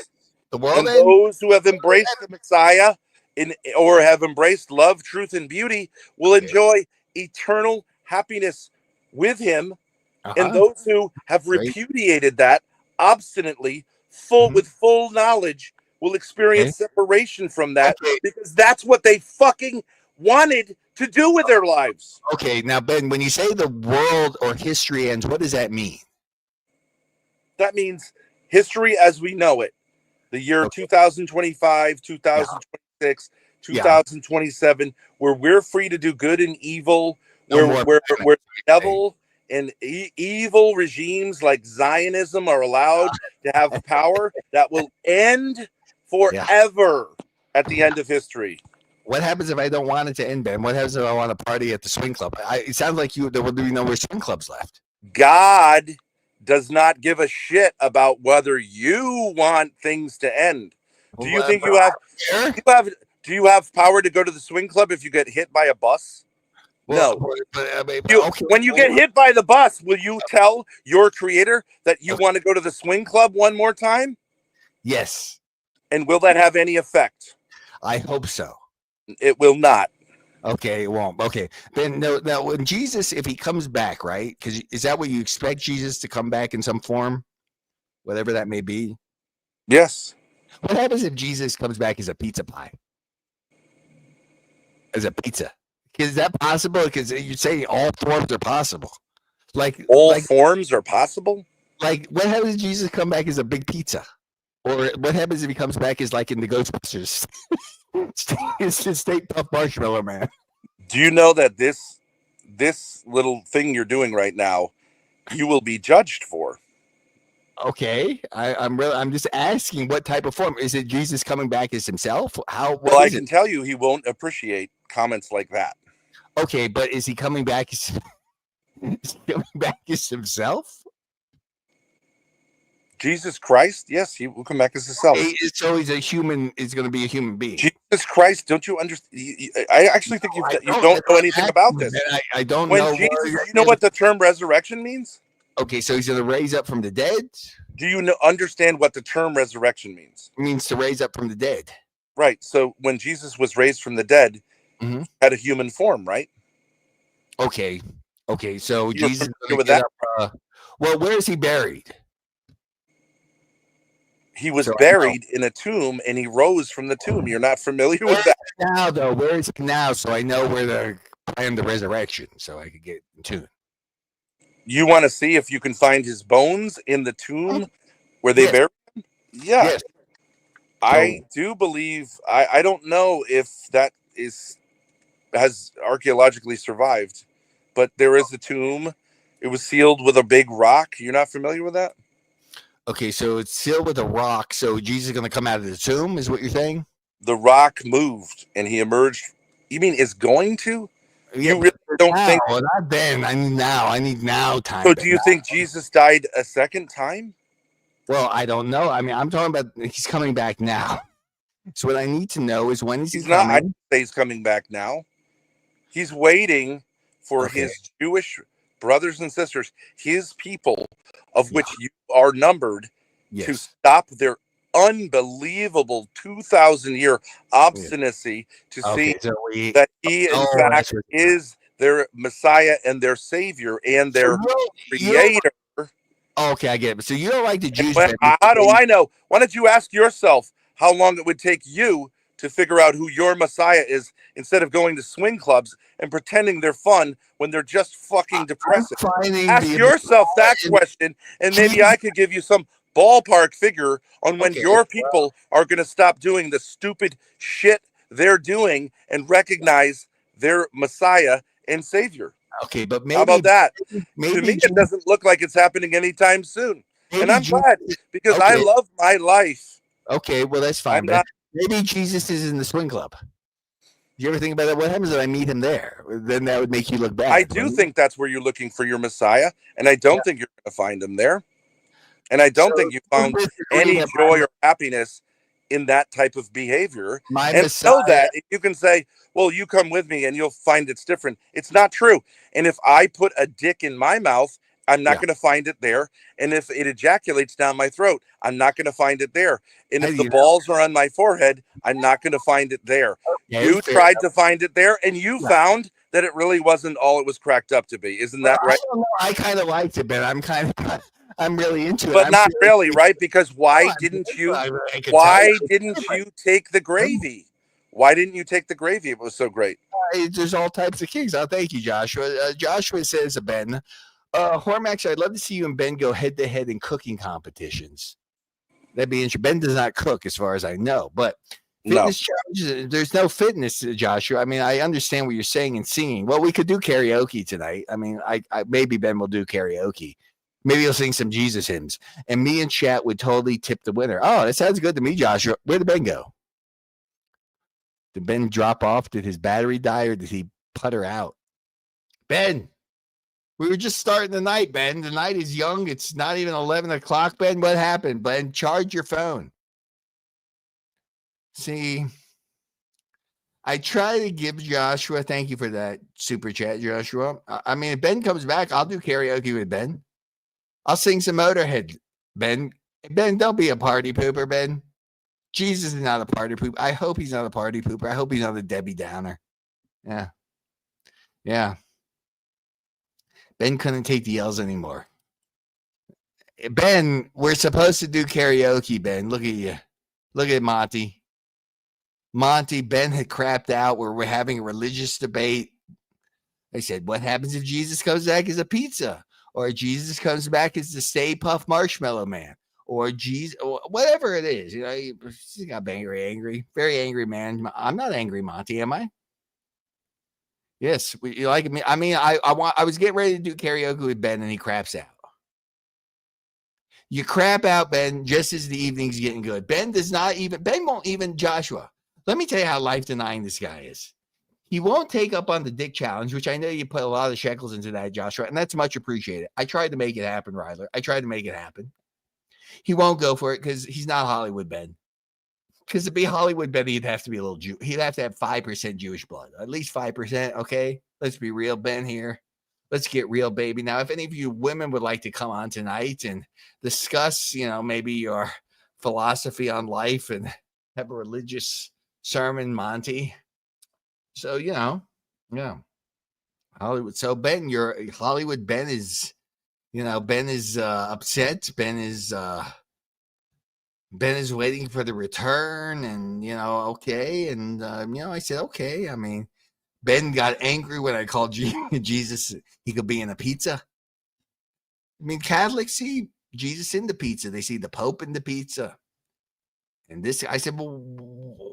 The world ends? Those who have embraced the Messiah or have embraced love, truth, and beauty will enjoy eternal happiness with him. And those who have repudiated that obstinately, with full knowledge, will experience separation from that, because that's what they fucking wanted to do with their lives. Okay, now Ben, when you say the world or history ends, what does that mean? That means history as we know it. The year 2025, 2026, 2027, where we're free to do good and evil, where the devil and evil regimes like Zionism are allowed to have power, that will end forever at the end of history. What happens if I don't want it to end, Ben? What happens if I want to party at the swing club? It sounds like there will be no more swing clubs left. God does not give a shit about whether you want things to end. Do you think you have power to go to the swing club if you get hit by a bus? No. When you get hit by the bus, will you tell your creator that you want to go to the swing club one more time? Yes. And will that have any effect? I hope so. It will not. Okay, it won't. Okay. Then now when Jesus, if he comes back, right? Because is that what you expect Jesus to come back in some form? Whatever that may be? Yes. What happens if Jesus comes back as a pizza pie? As a pizza? Is that possible? Because you're saying all forms are possible. Like all forms are possible? Like what happens if Jesus come back as a big pizza? Or what happens if he comes back as like in the Ghostbusters? It's the State Puff Marshmallow Man. Do you know that this little thing you're doing right now, you will be judged for? Okay, I'm just asking what type of form. Is it Jesus coming back as himself? Well, I can tell you he won't appreciate comments like that. Okay, but is he coming back as himself? Jesus Christ, yes, he will come back as himself. So he's a human. He's going to be a human being. Jesus Christ, don't you understand? I actually think you don't know anything about this. I don't know. You know what the term resurrection means? Okay, so he's going to raise up from the dead. Do you understand what the term resurrection means? It means to raise up from the dead. Right. So when Jesus was raised from the dead, he had a human form, right? Okay. So Jesus with that? Well, where is he buried? He was buried in a tomb, and he rose from the tomb. You're not familiar with that? Now, though, where is he now? So I know where they're planning the resurrection, so I could get in tune. You want to see if you can find his bones in the tomb where they buried him? Yeah. Yes. I do believe, I don't know if that has archaeologically survived, but there is a tomb. It was sealed with a big rock. You're not familiar with that? Okay, so it's sealed with a rock. So Jesus is going to come out of the tomb, is what you're saying? The rock moved and he emerged. You mean is going to? You really don't think? Well, not then. I need now. I need now time. So do you think Jesus died a second time? Well, I don't know. I mean, I'm talking about he's coming back now. So what I need to know is when is he coming? I say he's coming back now. He's waiting for his Jewish brothers and sisters, his people, of which you are numbered, to stop their unbelievable 2,000-year obstinacy to see that he, in fact, is their Messiah and their Savior and their Creator. Okay, I get it. So you don't like the Jews. How do I know? Why don't you ask yourself how long it would take you to figure out who your Messiah is instead of going to swing clubs and pretending they're fun when they're just fucking depressing. Ask yourself that question, and maybe I could give you some ballpark figure on when your people are going to stop doing the stupid shit they're doing and recognize their Messiah and Savior. Okay, but maybe, how about that? Maybe to me, it doesn't look like it's happening anytime soon. And I'm glad, because I love my life. Okay, well, that's fine. But maybe Jesus is in the swing club. You ever think about that? What happens if I meet him there? Then that would make you look bad. I do think that's where you're looking for your Messiah, and I don't think you're going to find him there. And I don't think you found any joy or happiness in that type of behavior. And so that you can say, well, you come with me and you'll find it's different. It's not true. And if I put a dick in my mouth, I'm not going to find it there. And if it ejaculates down my throat, I'm not going to find it there. And if the balls are on my forehead, I'm not going to find it there. You tried to find it there, and you found that it really wasn't all it was cracked up to be. Isn't that right? I kind of liked it, but I'm really into it. But not really, right? Because why didn't you take the gravy? Why didn't you take the gravy? It was so great. There's all types of kings. Thank you, Joshua. Joshua says, Ben, Hormax, I'd love to see you and Ben go head-to-head in cooking competitions. That'd be interesting. Ben does not cook, as far as I know, but fitness challenges, there's no fitness, Joshua. I mean, I understand what you're saying and singing. Well, we could do karaoke tonight. I mean, I maybe Ben will do karaoke. Maybe he'll sing some Jesus hymns, and me and chat would totally tip the winner. Oh, that sounds good to me, Joshua. Where did Ben go? Did Ben drop off? Did his battery die, or did he putter out? Ben, we were just starting the night, Ben. The night is young. It's not even 11 o'clock, Ben. What happened, Ben? Charge your phone. See, I try to give Joshua, thank you for that super chat, Joshua. I mean, if Ben comes back, I'll do karaoke with Ben. I'll sing some Motorhead, Ben. Ben, don't be a party pooper, Ben. Jesus is not a party pooper. I hope he's not a party pooper. I hope he's not a Debbie Downer. Yeah. Yeah. Ben couldn't take the L's anymore. Ben, we're supposed to do karaoke, Ben. Look at you. Look at Monty. Monty, Ben had crapped out. We're having a religious debate. I said, what happens if Jesus comes back as a pizza? Or Jesus comes back as the Stay Puft Marshmallow Man? Or Jesus, or whatever it is. You know, he got angry. Very angry man. I'm not angry, Monty, am I? Yes, you like me. I mean, I was getting ready to do karaoke with Ben, and he craps out. You crap out, Ben, just as the evening's getting good. Ben won't even, Joshua. Let me tell you how life denying this guy is. He won't take up on the dick challenge, which I know you put a lot of shekels into that, Joshua, and that's much appreciated. I tried to make it happen, Ryler. I tried to make it happen. He won't go for it because he's not Hollywood Ben. Because to be Hollywood Ben, he'd have to be a little Jew. He'd have to have 5% Jewish blood, at least 5%. Okay, let's be real, Ben. Here, let's get real, baby. Now, if any of you women would like to come on tonight and discuss, maybe your philosophy on life and have a religious sermon, Monty. So yeah, Hollywood. So Ben, your Hollywood Ben is. Ben is upset. Ben is waiting for the return, and okay. And I said okay. I mean, Ben got angry when I called Jesus. He could be in a pizza. I mean, Catholics see Jesus in the pizza. They see the Pope in the pizza. And I said, well,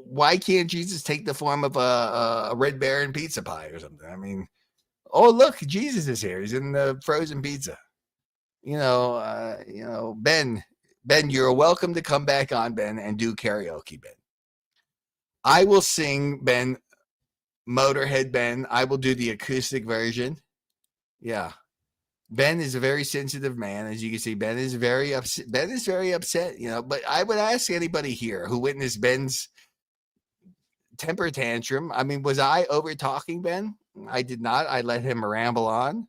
why can't Jesus take the form of a Red Baron pizza pie or something? I mean, oh look, Jesus is here. He's in the frozen pizza. Ben, you're welcome to come back on, Ben, and do karaoke, Ben. I will sing, Ben, Motorhead, Ben. I will do the acoustic version. Yeah. Ben is a very sensitive man. As you can see, Ben is very upset. Ben is very upset, but I would ask anybody here who witnessed Ben's temper tantrum. I mean, was I over talking Ben? I did not. I let him ramble on.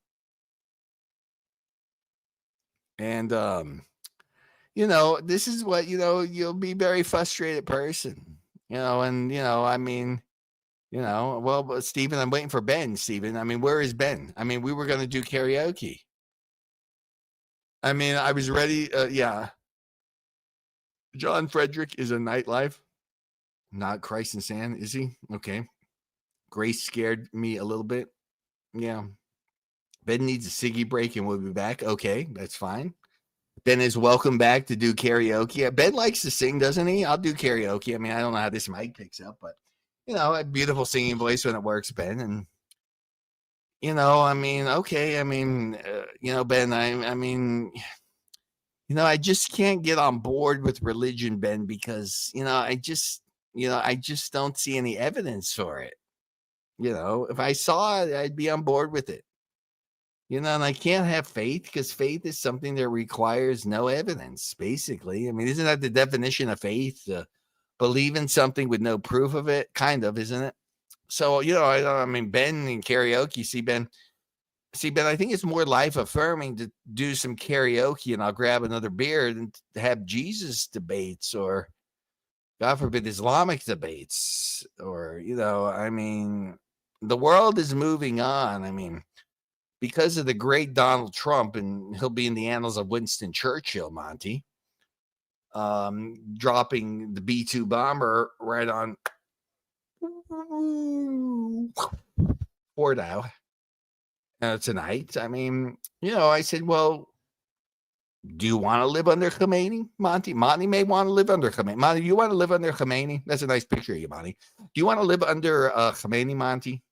And, this is what, you'll be very frustrated person, I mean, well, Stephen, I'm waiting for Ben, Stephen. I mean, where is Ben? I mean, we were going to do karaoke. I mean, I was ready. Yeah. John Frederick is a nightlife. Not Christ and Sand, is he? Okay. Grace scared me a little bit. Yeah. Ben needs a ciggy break and we'll be back. Okay, that's fine. Ben is welcome back to do karaoke. Ben likes to sing, doesn't he? I'll do karaoke. I mean, I don't know how this mic picks up, but a beautiful singing voice when it works, Ben. And I mean, okay. I mean, Ben, I mean, I just can't get on board with religion, Ben, because, I just don't see any evidence for it. If I saw it, I'd be on board with it. And I can't have faith because faith is something that requires no evidence, basically. I mean, isn't that the definition of faith? Believe in something with no proof of it, kind of, isn't it? So, I mean, Ben and karaoke, see, Ben, I think it's more life affirming to do some karaoke and I'll grab another beer than to have Jesus debates or, God forbid, Islamic debates or, I mean, the world is moving on. I mean, because of the great Donald Trump, and he'll be in the annals of Winston Churchill, Monty, dropping the B-2 bomber right on Bordeaux tonight. I mean, I said, well, do you want to live under Khomeini, Monty? Monty may want to live under Khomeini. Monty, do you want to live under Khomeini? That's a nice picture of you, Monty. Do you want to live under Khomeini, Monty?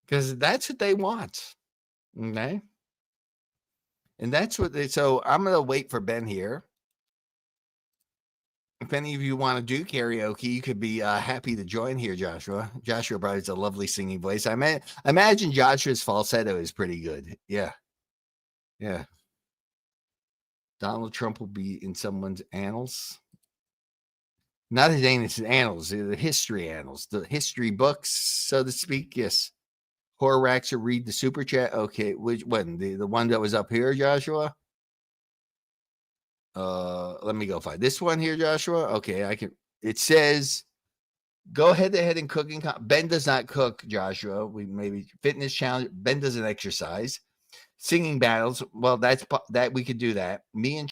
Because that's what they want. Okay. And that's what so I'm going to wait for Ben here. If any of you want to do karaoke, you could be happy to join here, Joshua. Joshua provides a lovely singing voice. I imagine Joshua's falsetto is pretty good. Yeah. Yeah. Donald Trump will be in someone's annals. Not his annals, the history annals, the history books, so to speak. Yes. Horaxer, read the super chat. Okay, which one? The one that was up here, Joshua? Let me go find this one here, Joshua. Okay, I can. It says, go head to head in cooking. Ben does not cook, Joshua. We maybe fitness challenge. Ben doesn't exercise. Singing battles. Well, that we could do that. Me and